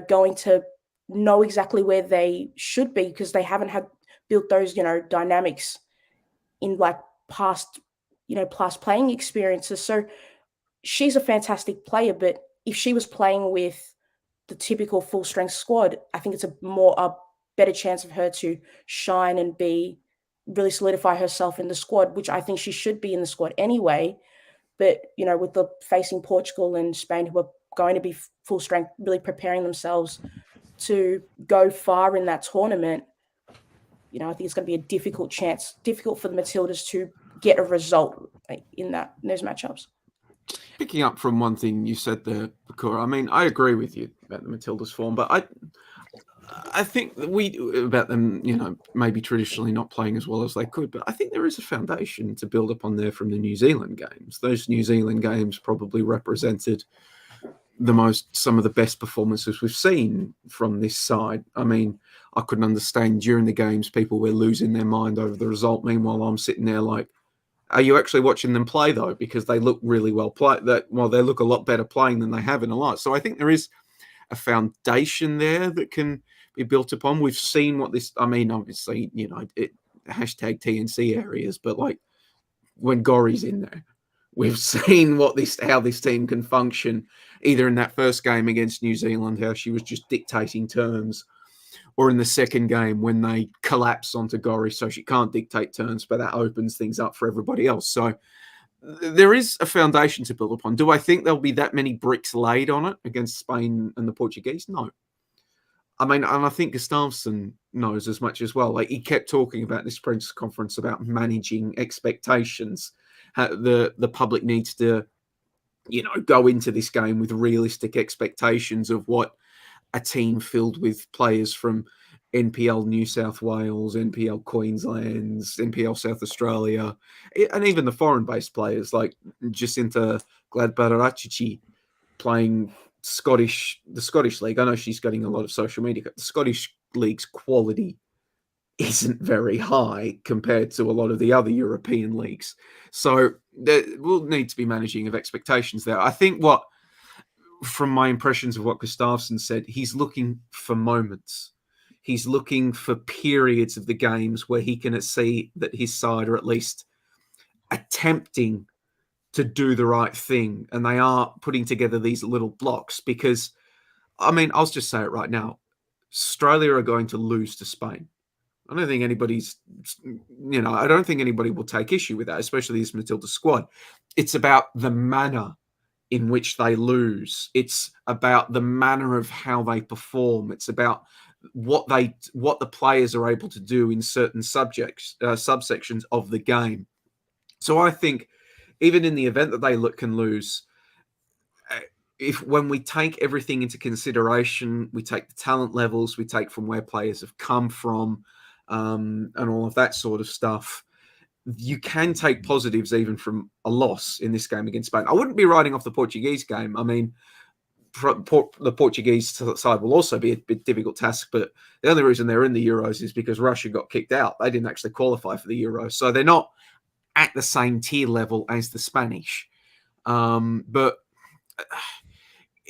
going to know exactly where they should be, because they haven't built those, dynamics in past playing experiences. So she's a fantastic player, but if she was playing with the typical full strength squad, I think it's a better chance of her to shine and really solidify herself in the squad, which I think she should be in the squad anyway. But, with the facing Portugal and Spain, who are going to be full strength, really preparing themselves to go far in that tournament, I think it's going to be a difficult for the Matildas to get a result in those matchups. Picking up from one thing you said there, Pokuah, I agree with you about the Matildas' form, but I think about them, maybe traditionally not playing as well as they could, but I think there is a foundation to build upon there from the New Zealand games. Those New Zealand games probably represented some of the best performances we've seen from this side. I couldn't understand during the games people were losing their mind over the result. Meanwhile, I'm sitting there are you actually watching them play though? Because they look really well played. They look a lot better playing than they have in a lot. So I think there is a foundation there that can be built upon. We've seen what this, I mean, obviously, hashtag TNC areas, but like when Gori's in there, we've seen how this team can function, either in that first game against New Zealand, how she was just dictating terms, or in the second game when they collapse onto Gori so she can't dictate terms, but that opens things up for everybody else. So there is a foundation to build upon. Do I think there'll be that many bricks laid on it against Spain and the Portuguese? No. I mean, and I think Gustafsson knows as much as well. Like, he kept talking about this press conference about managing expectations. The public needs to, go into this game with realistic expectations of what a team filled with players from NPL New South Wales, NPL Queensland, NPL South Australia, and even the foreign-based players like Jacinta Gladbarachichi playing the Scottish League. I know she's getting a lot of social media. The Scottish League's quality isn't very high compared to a lot of the other European leagues. So there will need to be managing of expectations there. I think from my impressions of what Gustafsson said, he's looking for moments. He's looking for periods of the games where he can see that his side are at least attempting to do the right thing, and they are putting together these little blocks. Because, I mean, I'll just say it right now, Australia are going to lose to Spain. I don't think anybody will take issue with that, especially this Matilda squad. It's about the manner in which they lose. It's about the manner of how they perform. It's about what the players are able to do in certain subsections of the game. So I think even in the event that they can lose, when we take everything into consideration, we take the talent levels, we take from where players have come from, and all of that sort of stuff, you can take positives even from a loss in this game against Spain. I wouldn't be writing off the Portuguese game. I mean, the Portuguese side will also be a bit difficult task, but the only reason they're in the Euros is because Russia got kicked out. They didn't actually qualify for the Euros, so they're not at the same tier level as the Spanish. But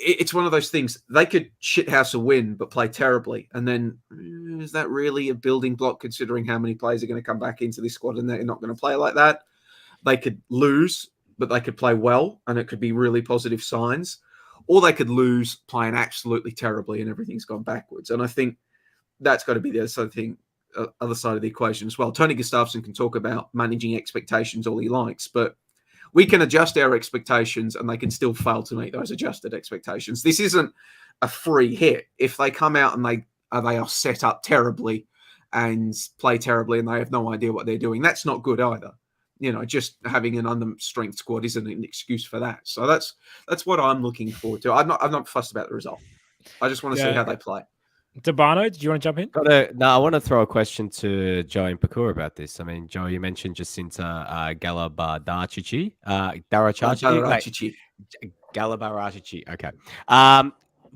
it's one of those things. They could shithouse a win but play terribly, and then is that really a building block considering how many players are going to come back into this squad and they're not going to play like that? They could lose, but they could play well, and it could be really positive signs. Or they could lose playing absolutely terribly and everything's gone backwards. And I think that's got to be the other side of the equation as well. Tony Gustafsson can talk about managing expectations all he likes, but we can adjust our expectations and they can still fail to meet those adjusted expectations. This isn't a free hit. If they come out and they are set up terribly and play terribly and they have no idea what they're doing, that's not good either. Just having an under-strength squad isn't an excuse for that. So that's what I'm looking forward to. I'm not fussed about the result. I just want to see how they play. D'Urbano, do you want to jump in? I want to throw a question to Joey and Pokuah about this. I mean, Joey, you mentioned Jacinta Galabarachichi. Galabarachichi. Okay.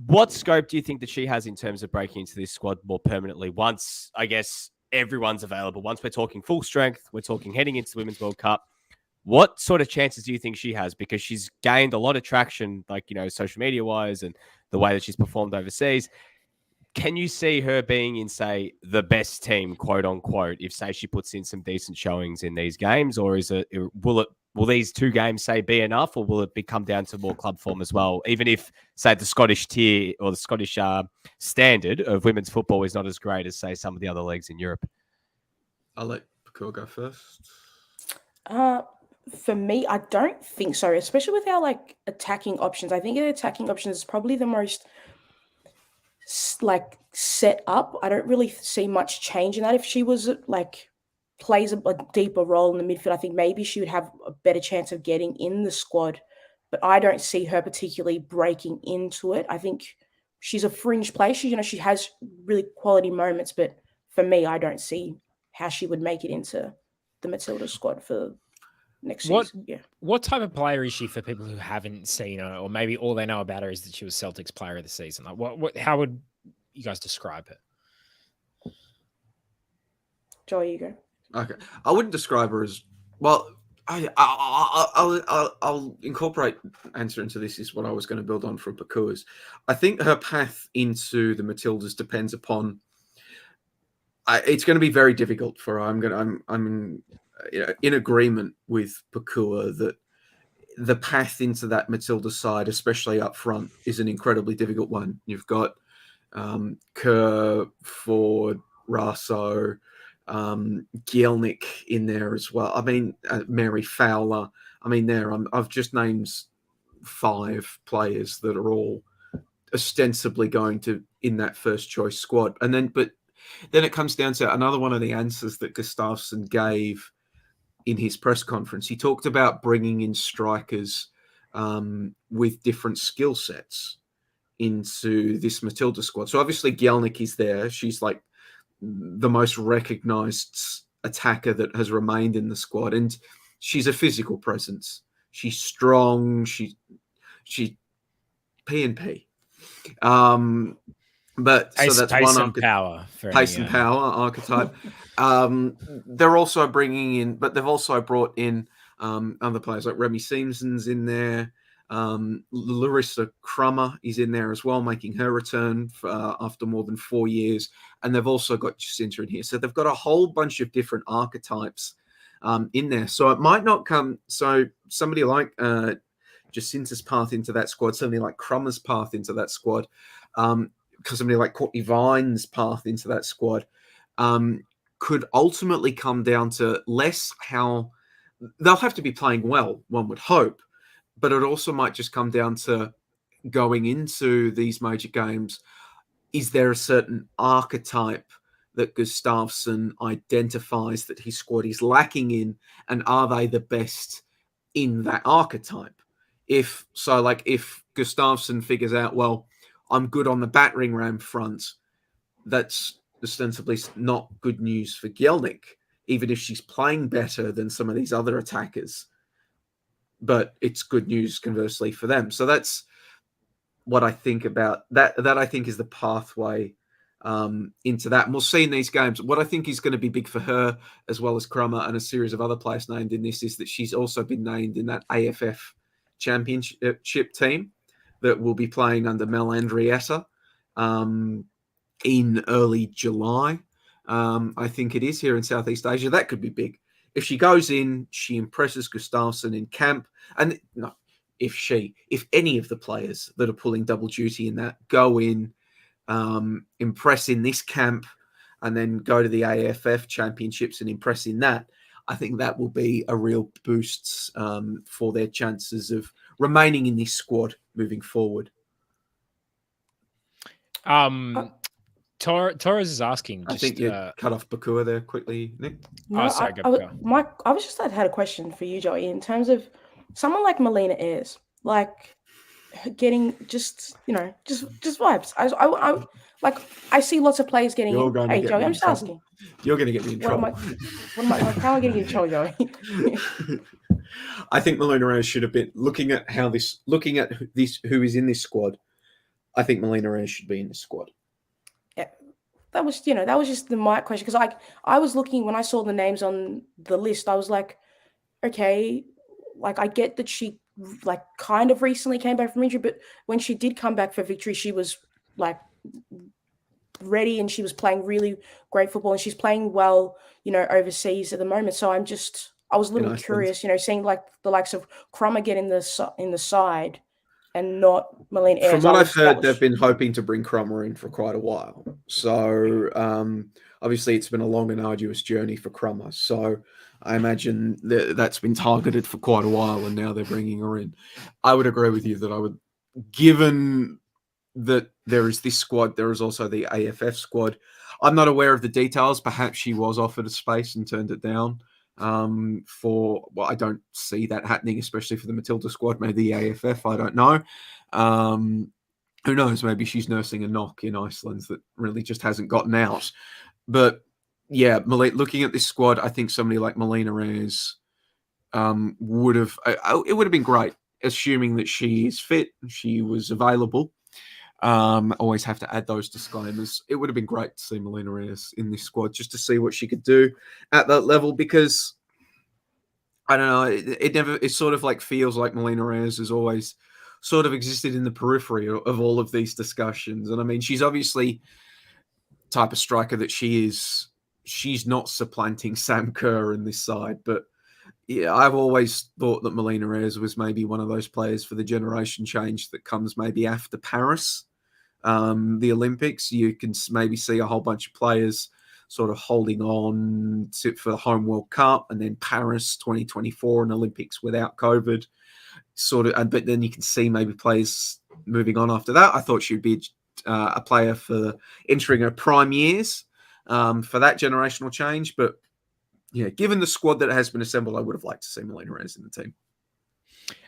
What scope do you think that she has in terms of breaking into this squad more permanently once, I guess, everyone's available? Once we're talking full strength, we're talking heading into the Women's World Cup. What sort of chances do you think she has? Because she's gained a lot of traction, social media-wise and the way that she's performed overseas. Can you see her being in, say, the best team, quote unquote, if, say, she puts in some decent showings in these games? Or will these two games, say, be enough? Or will it come down to more club form as well? Even if, say, the Scottish tier or the Scottish standard of women's football is not as great as, say, some of the other leagues in Europe? I'll let Pokuah go first. For me, I don't think so, especially with our attacking options. I think the attacking options is probably the most set up. I don't really see much change in that. If she was plays a deeper role in the midfield, I think maybe she would have a better chance of getting in the squad, but I don't see her particularly breaking into it. I think she's a fringe player. She has really quality moments, but for me, I don't see how she would make it into the Matilda squad for next season. Yeah. What type of player is she for people who haven't seen her, or maybe all they know about her is that she was Celtic's player of the season? How would you guys describe her? Joey, you go. Okay. I wouldn't describe her as, well, I'll incorporate answer into this is what I was going to build on from Pokuah's. I think her path into the Matildas depends upon. It's going to be very difficult for her. I'm in agreement with Pokuah that the path into that Matilda side, especially up front, is an incredibly difficult one. You've got Kerr, Ford, Raso, Gielnik in there as well. I mean, Mary Fowler. I mean, I've just named 5 players that are all ostensibly going to in that first choice squad, but then it comes down to another one of the answers that Gustafsson gave in his press conference. He talked about bringing in strikers with different skill sets into this Matilda squad. So obviously Gielnik is there. She's like the most recognized attacker that has remained in the squad, and she's a physical presence. She's strong. She P&P. But Pace, so that's pace one and power. Pace and power archetype. They're also bringing in, but they've also brought in other players like Remy Simpson's in there. Larissa Crummer is in there as well, making her return after more than 4 years. And they've also got Jacinta in here. So they've got a whole bunch of different archetypes in there. So it might not come. So somebody like Jacinta's path into that squad, somebody like Crummer's path into that squad, because somebody like Courtney Vine's path into that squad could ultimately come down to less how they'll have to be playing well, one would hope, but it also might just come down to going into these major games. Is there a certain archetype that Gustafsson identifies that his squad is lacking in, and are they the best in that archetype? If Gustafsson figures out, well, I'm good on the battering ram front, that's ostensibly not good news for Gielnik, even if she's playing better than some of these other attackers. But it's good news, conversely, for them. So that's what I think about that. That I think is the pathway into that. And we'll see in these games. What I think is going to be big for her, as well as Crummer and a series of other players named in this, is that she's also been named in that AFF championship team that will be playing under Mel Andrietta in early July. I think it is here in Southeast Asia. That could be big. If she goes in, she impresses Gustafsson in camp. And no, if any of the players that are pulling double duty in that go in, impress in this camp, and then go to the AFF championships and impress in that, I think that will be a real boost for their chances of remaining in this squad moving forward. Torres is asking. I think you cut off Pokuah there quickly, Nick. No, sorry, Mike, I was just had a question for you, Joey, in terms of someone like Melina Ayres, like getting just vibes. I see lots of players getting. Hey, Joey, I'm just asking. You're going to get me in trouble. How am I getting in trouble, Joey? I think Melina Ayres should have been looking at who is in this squad. I think Melina Ayres should be in this squad. Yeah, that was just my question, because I was looking when I saw the names on the list. I was like, okay, like I get that she like kind of recently came back from injury, but when she did come back for victory, she was like ready and she was playing really great football, and she's playing well, overseas at the moment. So I was a little curious, seeing like the likes of Crummer get in the side and not Melina Ayres. From what I've heard, they've been hoping to bring Crummer in for quite a while. So obviously it's been a long and arduous journey for Crummer. So I imagine that's been targeted for quite a while, and now they're bringing her in. I would agree with you that given that there is this squad, there is also the AFF squad. I'm not aware of the details. Perhaps she was offered a space and turned it down. I don't see that happening, especially for the Matilda squad. Maybe the AFF, I don't know. Who knows? Maybe she's nursing a knock in Iceland that really just hasn't gotten out. But yeah, looking at this squad, I think somebody like Melina Ayres would have been great, assuming that she is fit, she was available. Always have to add those disclaimers. It would have been great to see Melina Ayres in this squad just to see what she could do at that level, because I don't know. It sort of like feels like Melina Reyes has always sort of existed in the periphery of all of these discussions. And I mean, she's obviously type of striker that she is. She's not supplanting Sam Kerr in this side, but yeah, I've always thought that Melina Reyes was maybe one of those players for the generation change that comes maybe after Paris, the Olympics. You can maybe see a whole bunch of players sort of holding on for the home World Cup and then Paris 2024 and Olympics without COVID. But then you can see maybe players moving on after that. I thought she'd be a player for entering her prime years for that generational change. But yeah, given the squad that has been assembled, I would have liked to see Melina Reyes in the team.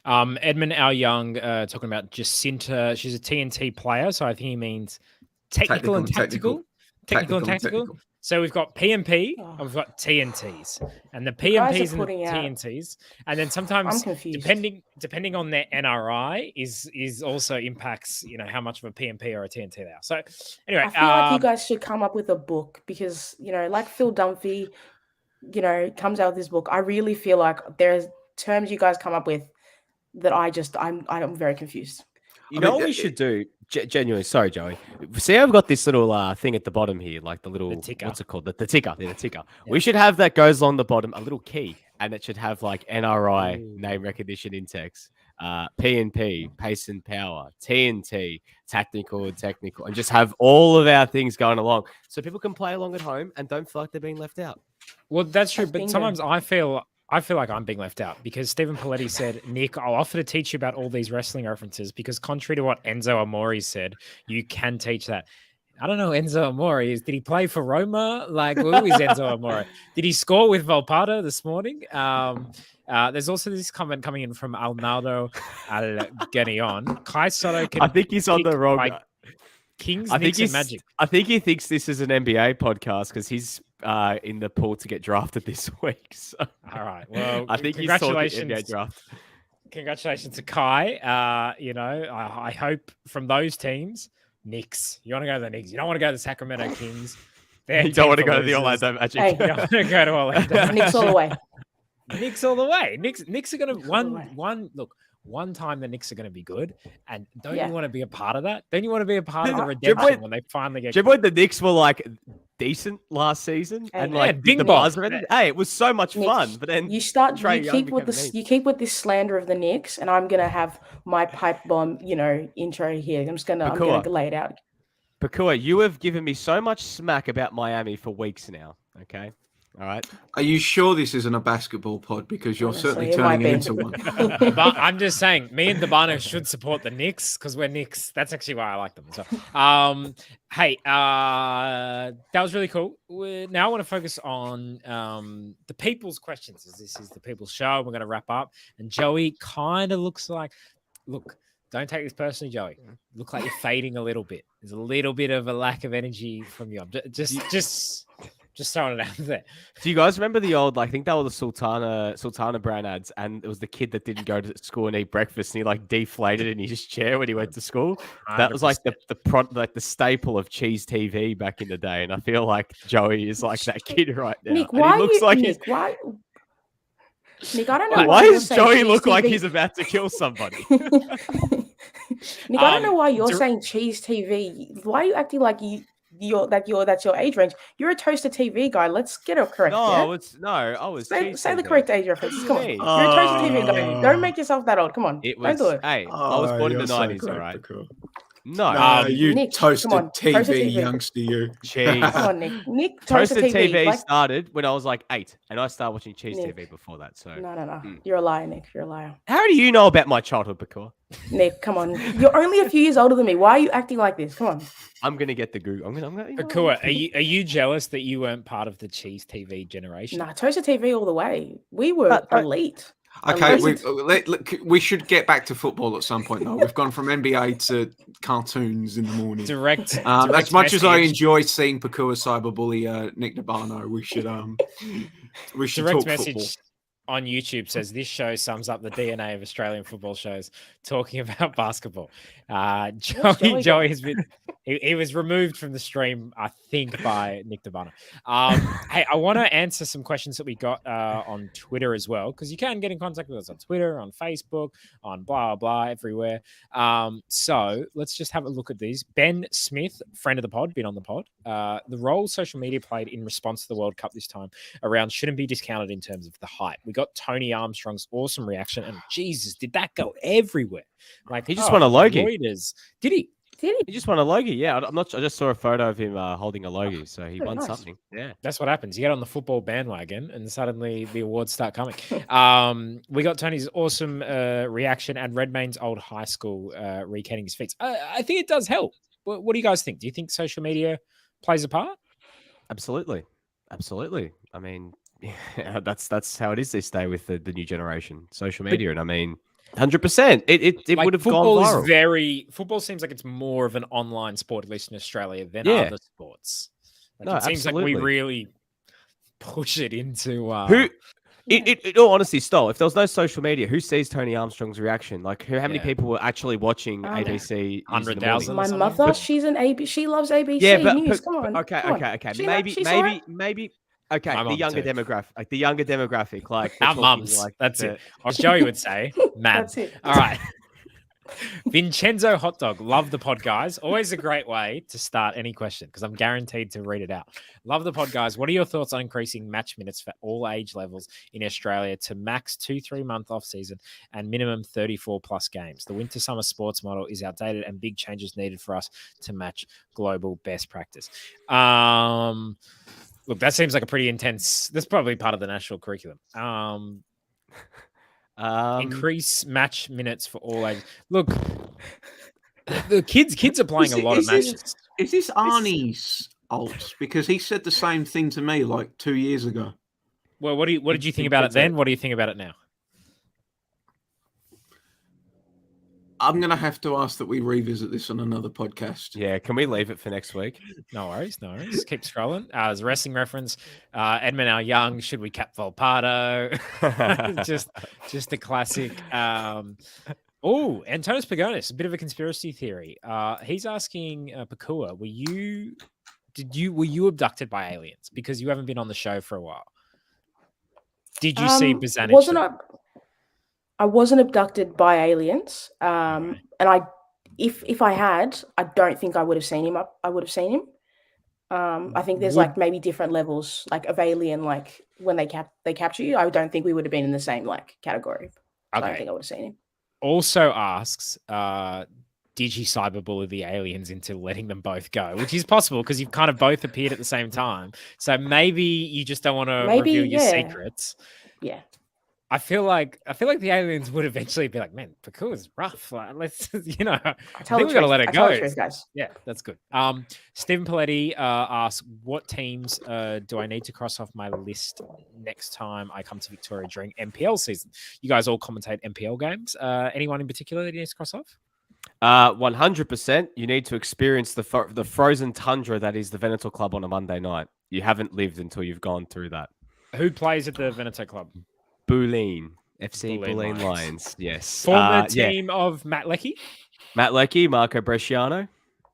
Edmund Al Young talking about Jacinta. She's a TNT player, so I think he means technical and tactical. So we've got PMP and we've got TNTs, and the PMPs and the TNTs, and then sometimes depending on their NRI is also impacts how much of a PMP or a TNT they are. So anyway, I feel like you guys should come up with a book because like Phil Dunphy, comes out with this book. I really feel like there's terms you guys come up with that I'm very confused. What we should do? Genuinely, sorry, Joey. See, I've got this little thing at the bottom here, like the little ticker. What's it called? The ticker. The ticker. Yeah. We should have that goes along the bottom, a little key, and it should have like NRI, name recognition index, PNP, pace and power, TNT, tactical, and just have all of our things going along, so people can play along at home and don't feel like they're being left out. Well, that's true, but sometimes I feel like I'm being left out because Stephen Paletti said, Nick, I'll offer to teach you about all these wrestling references because contrary to what Enzo Amore said, you can teach that. I don't know who Enzo Amore is. Did he play for Roma? Like, who is Enzo Amore? Did he score with Valparta this morning? There's also this comment coming in from Alnaldo Al-Ganion. Kai Soto can I think he's on the wrong... Kings, Knicks, and Magic. I think he thinks this is an NBA podcast because he's in the pool to get drafted this week. So. All right. Well, I think he's saw the NBA draft. Congratulations to Kai. I hope from those teams, Knicks. You want to go to the Knicks. You don't want to go to the Sacramento Kings. You don't want to go to the Orlando Magic. Hey. You don't want to go to Orlando. Knicks all the way. Knicks all the way. Knicks are going to one time the Knicks are going to be good, and don't you want to be a part of that? Don't you want to be a part of the redemption when they finally get? Do you remember when the Knicks were like decent last season and the buzz? Hey, it was so much fun, but then you keep with this slander of the Knicks, and I'm gonna have my pipe bomb, intro here. I'm gonna lay it out. Pokuah, you have given me so much smack about Miami for weeks now. Okay. All right. Are you sure this isn't a basketball pod? Because you're certainly turning it into one. But I'm just saying, me and D'Urbano should support the Knicks because we're Knicks. That's actually why I like them. So, hey, that was really cool. Now I want to focus on the people's questions, as this is the people's show. We're going to wrap up. And Joey kind of looks like, look, don't take this personally, Joey. Look like you're fading a little bit. There's a little bit of a lack of energy from you. Just throwing it out there. Do you guys remember the old, I think that was the Sultana brand ads, and it was the kid that didn't go to school and eat breakfast, and he like deflated in his chair when he went to school. 100%. That was like the staple of Cheese TV back in the day, and I feel like Joey is like that kid right now. Nick, why? Nick, I don't know. Why does Joey look like he's about to kill somebody? Nick, I don't know why you're saying Cheese TV. Why are you acting like that's your age range? You're a Toaster TV guy. Let's get it correct. No, yeah? I was say the correct age reference. Come on, you're a Toaster TV guy. Don't make yourself that old. Come on, don't do it. Hey, I was born in the 90s. All right. No, you Nick, toasted TV, Toaster TV youngster, you. Cheese. Come on, Nick. Toaster TV started when I was like 8, and I started watching Cheese TV before that. So no. You're a liar, Nick. You're a liar. How do you know about my childhood, Pokuah? Nick, come on. You're only a few years older than me. Why are you acting like this? Come on. I'm gonna get the Google. I'm gonna. Pokuah, are you jealous that you weren't part of the Cheese TV generation? Nah, Toaster TV all the way. We were elite. Okay, we should get back to football at some point, though. We've gone from NBA to cartoons in the morning. Direct as much as I enjoy seeing Pokuah cyberbully Nick D'Urbano, we should direct talk message football. On YouTube says this show sums up the DNA of Australian football shows talking about basketball. Joey has been He was removed from the stream, I think, by Nick D'Urbano. Hey, I want to answer some questions that we got on Twitter as well, because you can get in contact with us on Twitter, on Facebook, on blah, blah, everywhere. So let's just have a look at these. Ben Smith, friend of the pod, been on the pod. The role social media played in response to the World Cup this time around shouldn't be discounted in terms of the hype. We got Tony Armstrong's awesome reaction, and Jesus, did that go everywhere? Like, he just won a Logie. Reuters. Did he? He just won a Logie. Yeah, I'm not. I just saw a photo of him holding a Logie, so he won nice. something. Yeah, that's what happens. You get on the football bandwagon, and suddenly the awards start coming. We got Tony's awesome reaction and Redmayne's old high school recating his feats. I think it does help. What do you guys think? Do you think social media plays a part? Absolutely. I mean, yeah, that's how it is this day with the new generation, social media, and I mean. 100%. It would have gone viral. Football seems like it's more of an online sport, at least in Australia, than other sports. Like, it seems like we really push it into in all honesty, Stoll, if there was no social media, who sees Tony Armstrong's reaction? Like, how many people were actually watching ABC? 100,000. My mother, she's an ABC. She loves ABC. Yeah, News. Come on. Okay. Maybe. Okay, the younger demographic, like our mums. Like that's it. Or Joey would say, "Man." That's it. All right. Vincenzo Hot Dog, love the pod, guys. Always a great way to start any question because I'm guaranteed to read it out. Love the pod, guys. What are your thoughts on increasing match minutes for all age levels in Australia to max 2-3 month off season and minimum 34 plus games? The winter summer sports model is outdated and big changes needed for us to match global best practice. Look, that seems like a pretty intense. That's probably part of the national curriculum. Increase match minutes for all ages. Look, the kids are playing a lot of matches. Is this Arnie's alt? Because he said the same thing to me like 2 years ago. Well, what did you think about it then? What do you think about it now? I'm going to have to ask that we revisit this on another podcast. Yeah, can we leave it for next week? No worries. Keep scrolling. As a wrestling reference, Edmund L. Young, should we cap Volpato? just a classic. Antonis Pagonis, a bit of a conspiracy theory. He's asking Pokuah, were you abducted by aliens? Because you haven't been on the show for a while. Did you see Bazanic? I wasn't abducted by aliens, and if I had, I don't think I would have seen him. I would have seen him. I think there's like maybe different levels like of alien. Like when they capture you, I don't think we would have been in the same like category. So I don't think I would have seen him. Also asks, did you cyberbully the aliens into letting them both go? Which is possible because you've kind of both appeared at the same time. So maybe you just don't want to reveal your secrets. Yeah. I feel like the aliens would eventually be like, man, Pokuah's rough. Like, let's, I think we got to let it go. Yeah, that's good. Stephen Paletti asks, what teams do I need to cross off my list next time I come to Victoria during NPL season? You guys all commentate NPL games. Anyone in particular that you need to cross off? 100%. You need to experience the frozen tundra that is the Veneto Club on a Monday night. You haven't lived until you've gone through that. Who plays at the Veneto Club? Bulleen. FC Bulleen Lions. Yes. Former team of Matt Leckie? Matt Leckie, Marco Bresciano.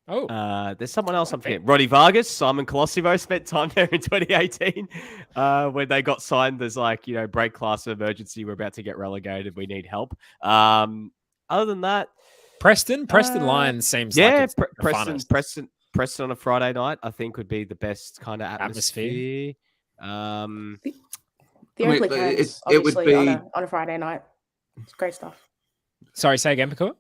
Oh. There's someone else I'm forgetting. Roddy Vargas, Simon Colosimo spent time there in 2018 when they got signed as break class of emergency. We're about to get relegated. We need help. Other than that, Preston Lions seems like it's Preston on a Friday night, I think would be the best kind of atmosphere. The Oakley Cannons, it would be on a Friday night. It's great stuff. Sorry, say again, Pokuah?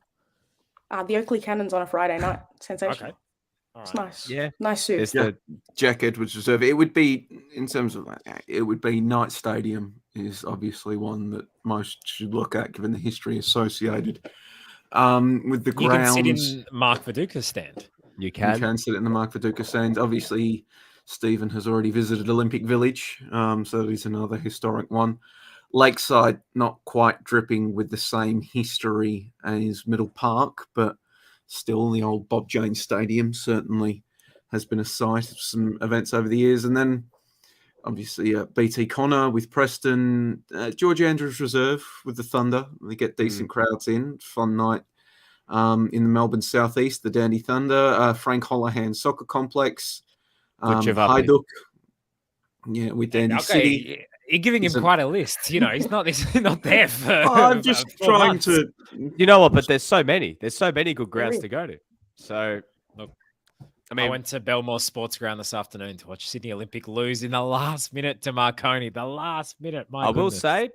The Oakley Cannons on a Friday night. Sensational. Okay. It's nice. Yeah. Nice suit. It's the Jack Edwards Reserve. It would be, in terms of it would be Knight Stadium is obviously one that most should look at given the history associated with the grounds. You can sit in Mark Viduka's stand. You can sit in the Mark Viduka stand. Obviously, Stephen has already visited Olympic Village, so that is another historic one. Lakeside, not quite dripping with the same history as Middle Park, but still the old Bob Janes Stadium certainly has been a site of some events over the years. And then, obviously, BT Connor with Preston, George Andrews Reserve with the Thunder. They get decent crowds in. Fun night in the Melbourne Southeast, the Dandy Thunder, Frank Holohan Soccer Complex, Hajduk, with Dandy City. You're giving him quite a list. You know, he's not there for. I'm just trying to. You know what? But there's so many. There's so many good grounds to go to. So, look, I went to Belmore Sports Ground this afternoon to watch Sydney Olympic lose in the last minute to Marconi. The last minute, I will say,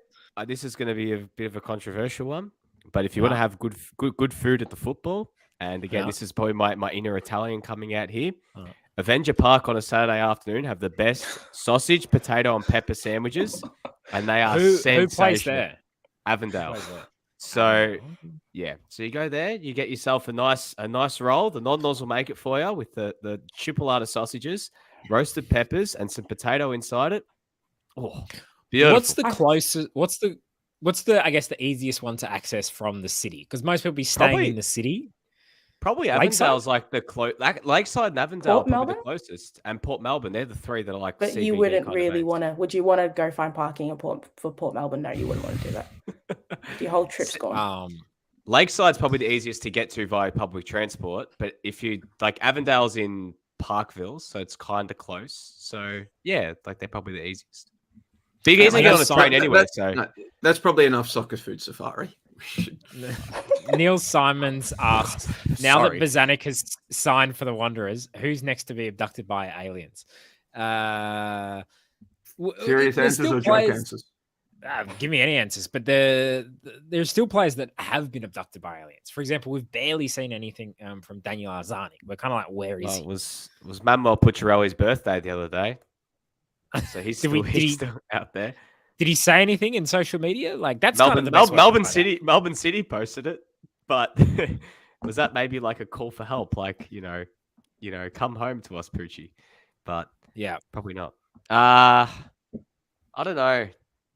this is going to be a bit of a controversial one. But if you want to have good food at the football, and again, this is probably my inner Italian coming out here. Avenger Park on a Saturday afternoon have the best sausage, potato, and pepper sandwiches, and they are sensational. Who plays there? Avondale. So so you go there, you get yourself a nice roll. The Nodnos will make it for you with the chipolata sausages, roasted peppers, and some potato inside it. Oh, beautiful. What's the closest? What's the I guess the easiest one to access from the city? Because most people be staying in the city. Probably Avondale's like the Lakeside and Avondale are probably the closest, and Port Melbourne. They're the three that are like. But you wouldn't really want to. Would you want to go find parking for Port Melbourne? No, you wouldn't want to do that. Your whole trip's gone. Lakeside's probably the easiest to get to via public transport, but if you like, Avondale's in Parkville, so it's kind of close. So yeah, like they're probably the easiest. Big easy to get on the train anyway. That's probably enough soccer food safari. Neil Simons asks, now that Bozanic has signed for the Wanderers, who's next to be abducted by aliens? Serious answers or joke answers? Give me any answers, but there's still players that have been abducted by aliens. For example, we've barely seen anything from Daniel Arzani. We're kind of like, where is he? It was Manuel Pucciarelli's birthday the other day, so he's still out there. Did he say anything in social media? Like that's Melbourne, kind of the best Melbourne City posted it, but was that maybe like a call for help? Like, come home to us, Poochie. But yeah, probably not. I don't know.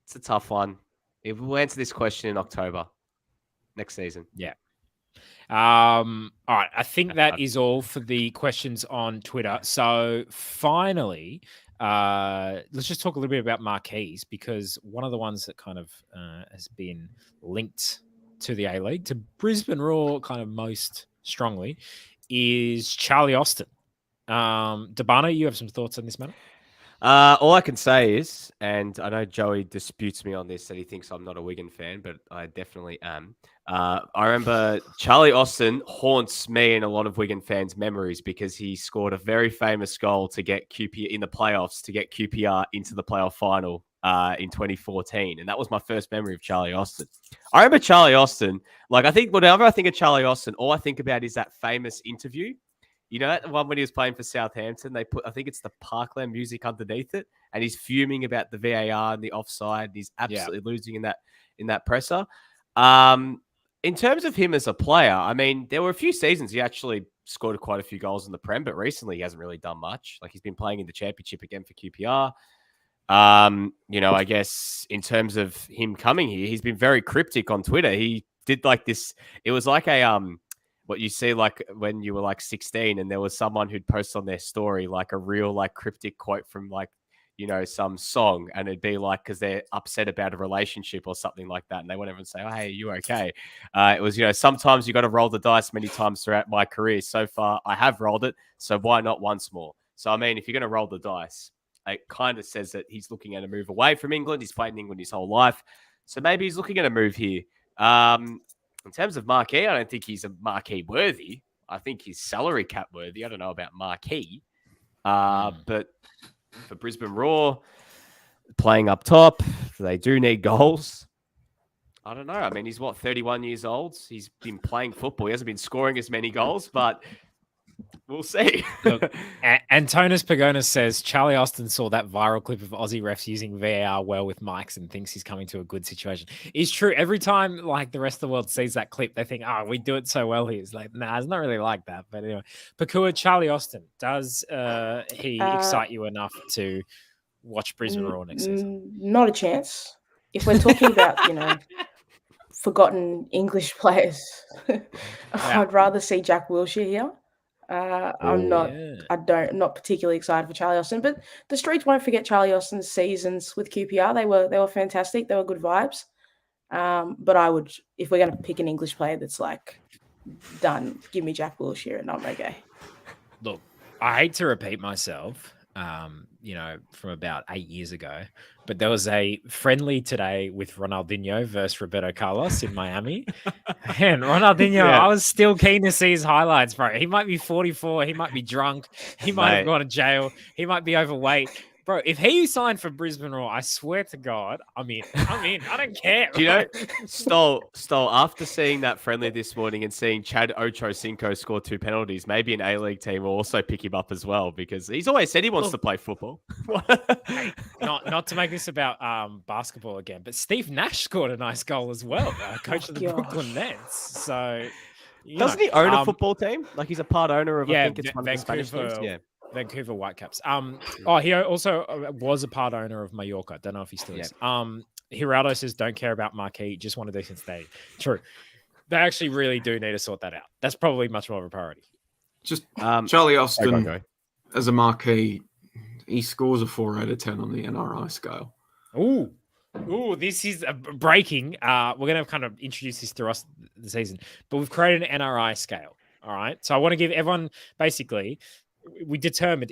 It's a tough one. We'll answer this question in October next season. Yeah. All right. I think that is all for the questions on Twitter. So finally, let's just talk a little bit about marquees, because one of the ones that kind of has been linked to the A-League, to Brisbane Roar kind of most strongly, is Charlie Austin. D'Urbano, you have some thoughts on this matter? All I can say is, and I know Joey disputes me on this, that he thinks I'm not a Wigan fan, but I definitely am. I remember Charlie Austin haunts me and a lot of Wigan fans' memories because he scored a very famous goal to get QPR in the playoffs, to get QPR into the playoff final in 2014. And that was my first memory of Charlie Austin. I remember Charlie Austin, like I think whenever I think of Charlie Austin, all I think about is that famous interview. You know that one when he was playing for Southampton, they put, I think it's the Parkland music underneath it, and he's fuming about the VAR and the offside. And he's absolutely losing in that presser. In terms of him as a player, I mean, there were a few seasons he actually scored quite a few goals in the Prem, but recently he hasn't really done much. Like he's been playing in the Championship again for QPR. I guess in terms of him coming here, he's been very cryptic on Twitter. He did like this. It was like a what you see like when you were like 16 and there was someone who'd post on their story like a real like cryptic quote from like, some song, and it'd be like because they're upset about a relationship or something like that, and they won't even say, "Oh, hey, are you okay?" It was, sometimes you got to roll the dice many times throughout my career. So far, I have rolled it, so why not once more? So I mean, if you're going to roll the dice, it kind of says that he's looking at a move away from England. He's played in England his whole life, so maybe he's looking at a move here. In terms of marquee, I don't think he's a marquee worthy. I think he's salary cap worthy. I don't know about marquee, but for Brisbane Roar, playing up top, they do need goals. I don't know. I mean, he's 31 years old. He's been playing football. He hasn't been scoring as many goals, but we'll see. Look, Antonis Pagonis says Charlie Austin saw that viral clip of Aussie refs using VAR well with mics and thinks he's coming to a good situation. It's true. Every time like the rest of the world sees that clip, they think, we do it so well here. It's like, nah, it's not really like that. But anyway, Pokuah, Charlie Austin, does he excite you enough to watch Brisbane Roar next season? Not a chance. If we're talking about, forgotten English players, I'd rather see Jack Wilshere here. I'm not particularly excited for Charlie Austin, but the streets won't forget Charlie Austin's seasons with QPR. They were fantastic. They were good vibes. But I would, if we're going to pick an English player that's like done. Give me Jack Wilshere and I'm okay. Look, I hate to repeat myself, from about 8 years ago, but there was a friendly today with Ronaldinho versus Roberto Carlos in Miami. And Ronaldinho, I was still keen to see his highlights, bro. He might be 44. He might be drunk. He might have gone to jail. He might be overweight. Bro, if he signed for Brisbane Roar, I swear to God, I don't care. Do you know, Stoll, after seeing that friendly this morning and seeing Chad Ochocinco score 2 penalties, maybe an A-League team will also pick him up as well, because he's always said he wants to play football. Hey, not to make this about basketball again, but Steve Nash scored a nice goal as well, coach of the Brooklyn Nets. So, doesn't he own a football team? Like, he's a part owner of, I think it's one of the Spanish teams. Yeah. Vancouver Whitecaps. He also was a part owner of Mallorca. Don't know if he still is. Geraldo says, don't care about Marquee, just want a decent stadium. True. They actually really do need to sort that out. That's probably much more of a priority. Just Charlie Austin, as a Marquee, he scores a 4 out of 10 on the NRI scale. Ooh, this is breaking. We're going to kind of introduce this through the season, but we've created an NRI scale. All right. So I want to give everyone basically... We determined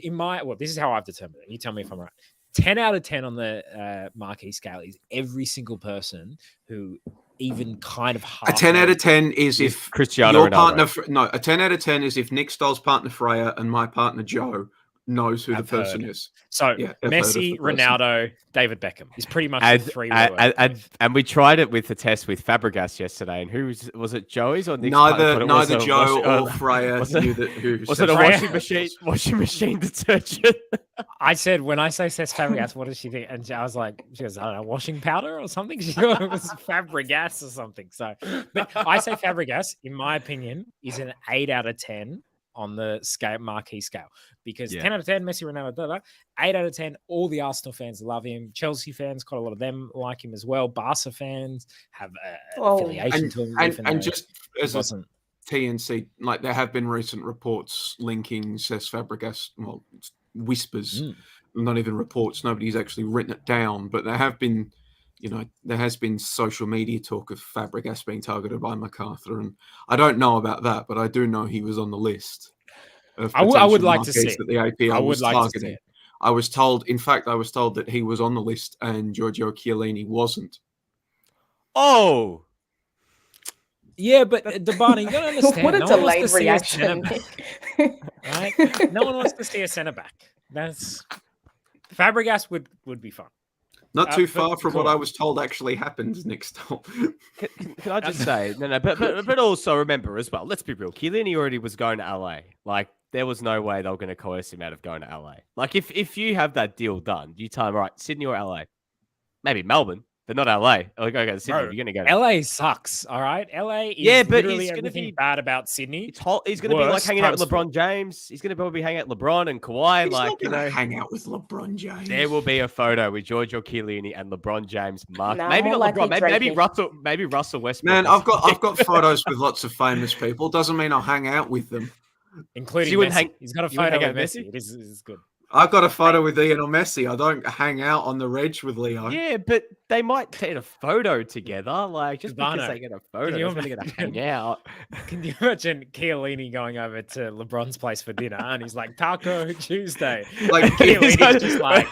this is how I've determined it. You tell me if I'm right. 10 out of 10 on the Marquee scale is every single person who even kind of a 10 out of 10 is if Cristiano your Ronaldo. partner. A 10 out of 10 is if Nick Stoll's partner Freya and my partner Joe knows who the person is. So Messi, Ronaldo, David Beckham is pretty much the three. And we tried it with the test with Fabregas yesterday. And who was it? Joey's or Nick's? Neither Joe or Freya knew that. Who was it? A washing machine detergent? I said, when I say says Fabregas, what does she think? And I was like, she goes, I don't know, washing powder or something. She thought it was Fabregas or something. So, but I say Fabregas, in my opinion, is an 8 out of 10. On the Marquee scale, because 10 out of 10, Messi, Ronaldo, 8 out of 10, all the Arsenal fans love him. Chelsea fans, quite a lot of them like him as well. Barca fans have affiliation to him. And just as a TNC, like there have been recent reports linking Cesc Fabregas, whispers, not even reports. Nobody's actually written it down, but there have been, there has been social media talk of Fabregas being targeted by MacArthur, and I don't know about that, but I do know he was on the list. I would like to see it. That the APL was targeting. I was told that he was on the list and Giorgio Chiellini wasn't. Oh, yeah, but D'Urbano, you gotta understand. What a delayed reaction. Right? No one wants to see a centre back. That's Fabregas would be fun. Not too far from what I was told actually happened, Nick Stoll. Can I just say, but also remember as well, let's be real, Chiellini already was going to LA. Like, there was no way they were going to coerce him out of going to LA. Like, if you have that deal done, you tell him, right, Sydney or LA, maybe Melbourne, but not LA. Like, go to Sydney. Bro, you're going to go to LA sucks, all right? LA is literally everything bad about Sydney. He's going to be like hanging out with LeBron James. He's going to probably hang out with LeBron and Kawhi. He's not going to hang out with LeBron James. There will be a photo with Giorgio Chiellini and LeBron James. Maybe not LeBron. Maybe Russell Westbrook. Man, I've got photos with lots of famous people. Doesn't mean I'll hang out with them. Including Messi. He's got a photo with Messi. It is good. I've got a photo with Ian or Messi. I don't hang out on the reg with Leo. Yeah, but they might take a photo together. Like, just because they get a photo, they're going to hang out. Can you imagine Chiellini going over to LeBron's place for dinner and he's like, Taco Tuesday? Like, Chiellini's just like...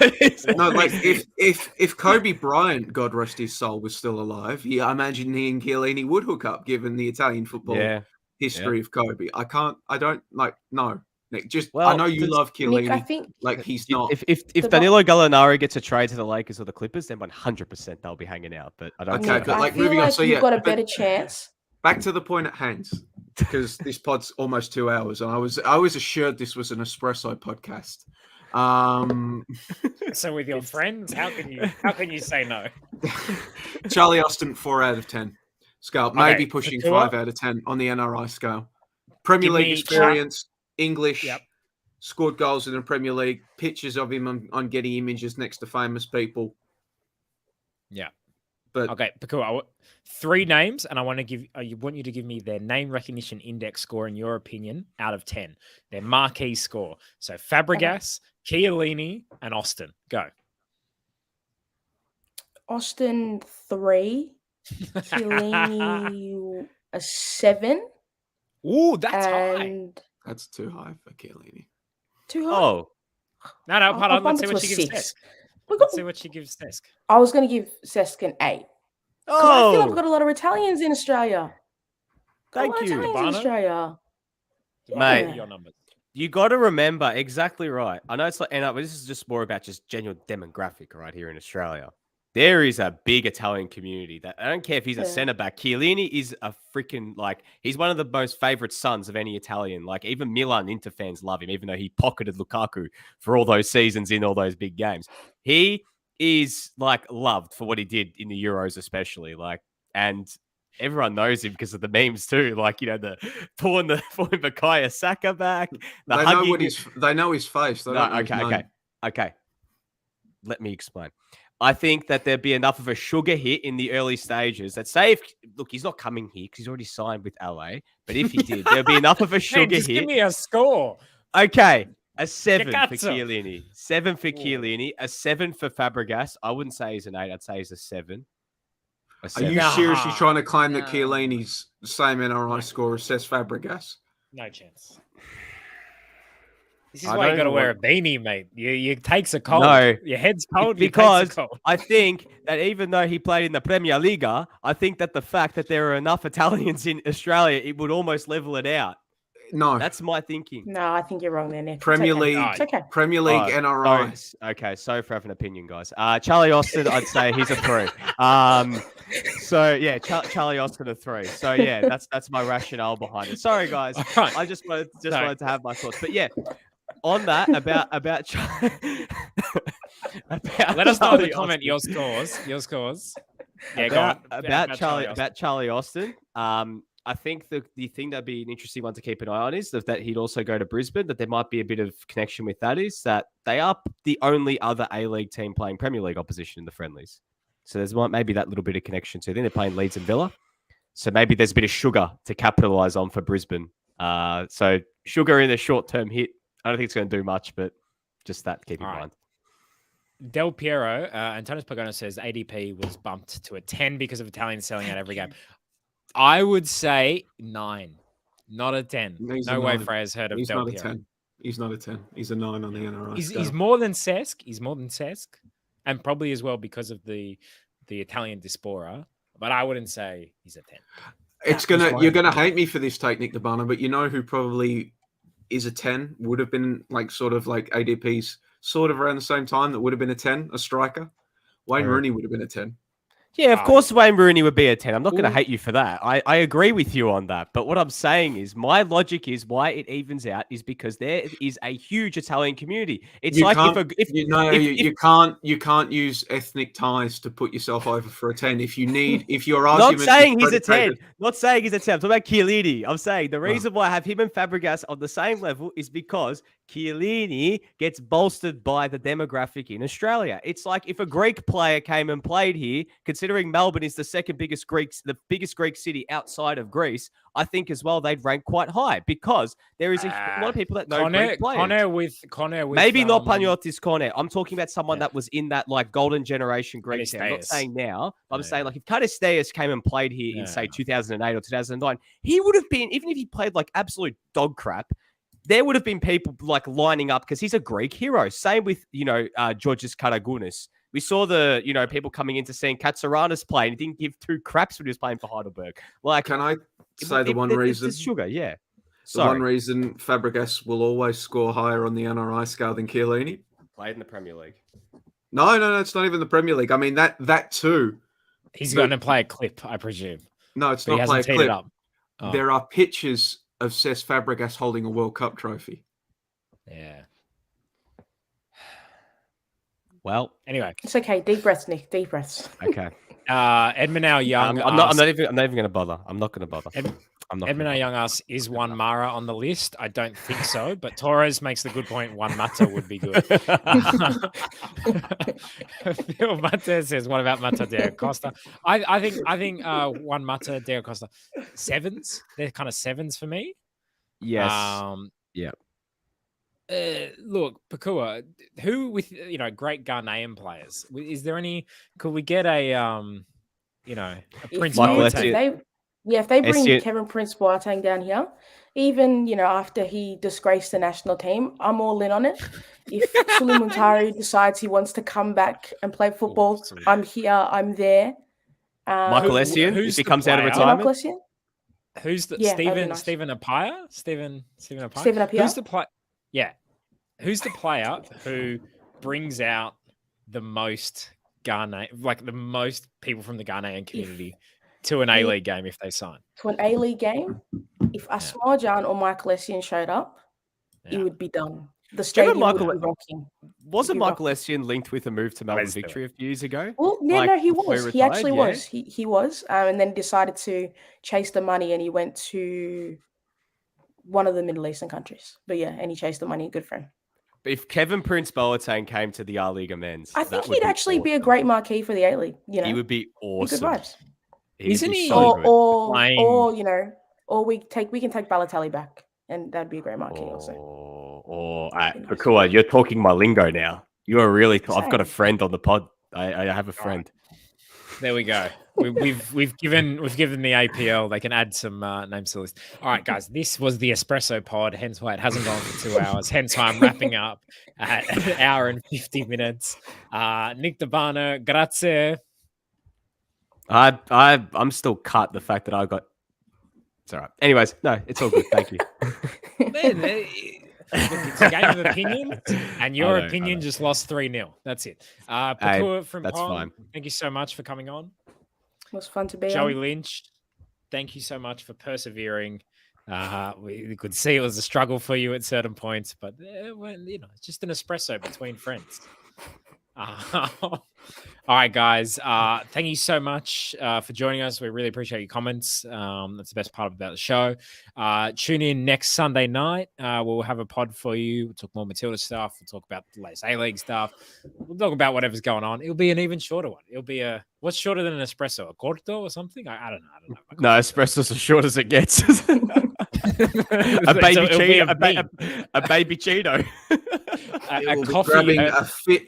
No, like, if Kobe Bryant, God rest his soul, was still alive, I imagine he and Chiellini would hook up, given the Italian football history of Kobe. No. Nick, I know you love Chiellini. Nick, I think he's not. If Danilo Gallinari gets a trade to the Lakers or the Clippers, then 100% they'll be hanging out. But I don't. Okay, but moving on. So you've got a better chance. Back to the point at hand, because this pod's almost 2 hours, and I was assured this was an espresso podcast. So with your friends, how can you say no? Charlie Austin, 4 out of 10 scale, maybe pushing 5 out of 10 on the NRI scale. Premier League experience. English, scored goals in the Premier League, pictures of him on Getty Images next to famous people. Yeah. But okay, Pokuah, 3 names, and I want you to give me their name recognition index score in your opinion out of 10. Their marquee score. So Fabregas, Chiellini, and Austin. Go. Austin 3, Chiellini a 7. Ooh, that's high. and That's too high for Chiellini. too high. Oh, No, hold I'll on. bump Let's see it to what a she gives 6. Cesc. Let's see what she gives Cesc. I was going to give Cesc an 8. Because I feel like we've oh, got a lot of Italians in Australia. Got a thank lot of you, Italians in D'Urbano? Australia. mate. Yeah. Your numbers. You got to remember exactly right. I know it's like, but this is just more about just genuine demographic right here in Australia. There is a big Italian community that I don't care if he's a Yeah. centre back. Chiellini is a freaking he's one of the most favourite sons of any Italian. Like even Milan Inter fans love him, even though he pocketed Lukaku for all those seasons in all those big games. He is loved for what he did in the Euros, especially and everyone knows him because of the memes too. The pulling Bukayo Saka back. They know his face. They don't know his name. Okay. Let me explain. I think that there'd be enough of a sugar hit in the early stages that he's not coming here because he's already signed with LA. But if he did, there'd be enough of a sugar Just hit. give me a score. Okay. A 7 for Cazzo. Chiellini. 7 for Chiellini. A 7 for Fabregas. I wouldn't say he's an 8. I'd say he's a 7. Are you seriously trying to claim that Chiellini's the same NRI score as Cesc Fabregas? No chance. This is why you got to wear a beanie, mate. You takes a cold. No. Your head's cold. Because you takes a cold. I think that even though he played in the Premier Liga, I think that the fact that there are enough Italians in Australia, it would almost level it out. No. That's my thinking. No, I think you're wrong there, Nick. Premier It's okay. League. It's okay. Premier League NRI. Okay, sorry for having an opinion, guys. Charlie Austin, I'd say he's a 3. So yeah, Charlie Austin a 3. So yeah, that's my rationale behind it. Sorry, guys. Right. I just wanted to have my thoughts. But yeah, on that about Let us know in the comment your scores. Yeah, go on. About Charlie Austin. I think the thing that'd be an interesting one to keep an eye on is that he'd also go to Brisbane, that there might be a bit of connection with that, is that they are the only other A-League team playing Premier League opposition in the friendlies. So there's maybe that little bit of connection too. Then they're playing Leeds and Villa. So maybe there's a bit of sugar to capitalise on for Brisbane. So sugar in a short-term hit. I don't think it's going to do much, but just that to keep in mind. Del Piero, Antonis Pagano says ADP was bumped to a 10 because of Italians selling out every game. I would say 9, not a 10. No way Freya's heard of Del Piero. He's not a 10. He's a 9 on the NRI. He's more than Cesc. He's more than Cesc. And probably as well because of the Italian diaspora. But I wouldn't say he's a 10. You're gonna hate me for this take, Nick D'Urbano, but you know who probably is a 10, would have been sort of ADP's sort of around the same time that would have been a 10, a striker. Wayne Rooney would have been a 10. Yeah, of course Wayne Rooney would be a 10. I'm not going to hate you for that. I agree with you on that. But what I'm saying is my logic is why it evens out is because there is a huge Italian community. It's you can't use ethnic ties to put yourself over for a 10. If your argument not saying he's a 10. Not saying he's a 10. I'm talking about Chiellini. I'm saying the reason why I have him and Fabregas on the same level is because Chiellini gets bolstered by the demographic in Australia. It's like if a Greek player came and played here, considering Melbourne is the biggest Greek city outside of Greece, I think as well they'd rank quite high because there is a lot of people that know Greek players. Connor with maybe not Paniotis Connor. I'm talking about someone that was in that golden generation Greek team. I'm not saying now. I'm saying if Karisteas came and played here in say 2008 or 2009, he would have been, even if he played absolute dog crap, there would have been people lining up because he's a Greek hero. Same with, Georgios Karagounis. We saw the, people coming into seeing Katsouras play and he didn't give 2 craps when he was playing for Heidelberg. Can I say the one reason? It's sugar, yeah. The one reason Fabregas will always score higher on the NRI scale than Chiellini? Played in the Premier League. No, it's not even the Premier League. I mean, that too. He's going to play a clip, I presume. No, it's not play a clip. There are pictures of Cesc Fabregas holding a World Cup trophy. Yeah. Well, anyway, it's okay. Deep breaths, Nick. Deep breaths. Okay. Edmund Al Young. I'm not even going to bother. I'm not going to bother. Edmund Al Young asks, is Juan Mara on the list? I don't think so, but Torres makes the good point. Juan Mata would be good. Phil Mata says, what about Mata de Acosta? I think Juan Mata de Acosta 7s. They're kind of 7s for me. Yes. Yeah. Look, Pokuah, who with great Ghanaian players? Is there any? Could we get a Prince They Yeah, if they bring SU Kevin Prince Boateng down here, even after he disgraced the national team, I'm all in on it. If Suleiman Muntari decides he wants to come back and play football, I'm here. I'm there. Michael Essien, if he comes out of Yeah, retirement. Michael Essien. Who's the Yeah, that'd be Stephen nice. Stephen Appiah? Stephen Appiah. Stephen Appiah? Who's the player? Yeah, who's the player who brings out the most Ghanaian, like the most people from the Ghanaian community to an A-League game if they sign? To an A-League game, if Asmar Jan or Michael Essien showed up, it would be done. The stadium would be rocking. Wasn't Michael Essien linked with a move to Melbourne Victory a few years ago? Well, yeah, no, he was. He actually was. He was, and then decided to chase the money, and he went to one of the Middle Eastern countries. But yeah, and he chased the money. Good for him. If Kevin Prince Boateng came to the A-League men's, I think he'd actually be a great marquee for the A-League. He would be awesome. Good vibes. Isn't he? Or we can take Balotelli back, and that'd be a great marquee also. Pokuah, you're talking my lingo now. You are really. I've got a friend on the pod. I have a friend. There we go. We've given the APL. They can add some names to the list. All right, guys. This was the Espresso Pod. Hence why it hasn't gone for 2 hours. Hence why I'm wrapping up at an hour and 50 minutes. Nick D'Urbano, grazie. I'm still cut the fact that I got. It's all right. Anyways, no, it's all good. Thank you. Man, it's a game of opinion, and your opinion just lost 3-0. That's it. Pokuah Frimpong, that's fine. Thank you so much for coming on. It was fun to be Joey on. Lynch, thank you so much for persevering. We could see it was a struggle for you at certain points, but it's just an espresso between friends. All right, guys. Thank you so much for joining us. We really appreciate your comments. That's the best part about the show. Tune in next Sunday night. We'll have a pod for you. We'll talk more Matilda stuff. We'll talk about the latest A-League stuff. We'll talk about whatever's going on. It'll be an even shorter one. It'll be what's shorter than an espresso? A corto or something? I don't know. No, espresso's as short as it gets. a baby Cheeto.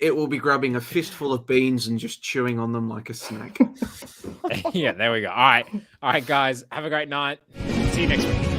It will be grabbing a fistful of beans and just chewing on them like a snack. Yeah, there we go. All right, guys. Have a great night. See you next week.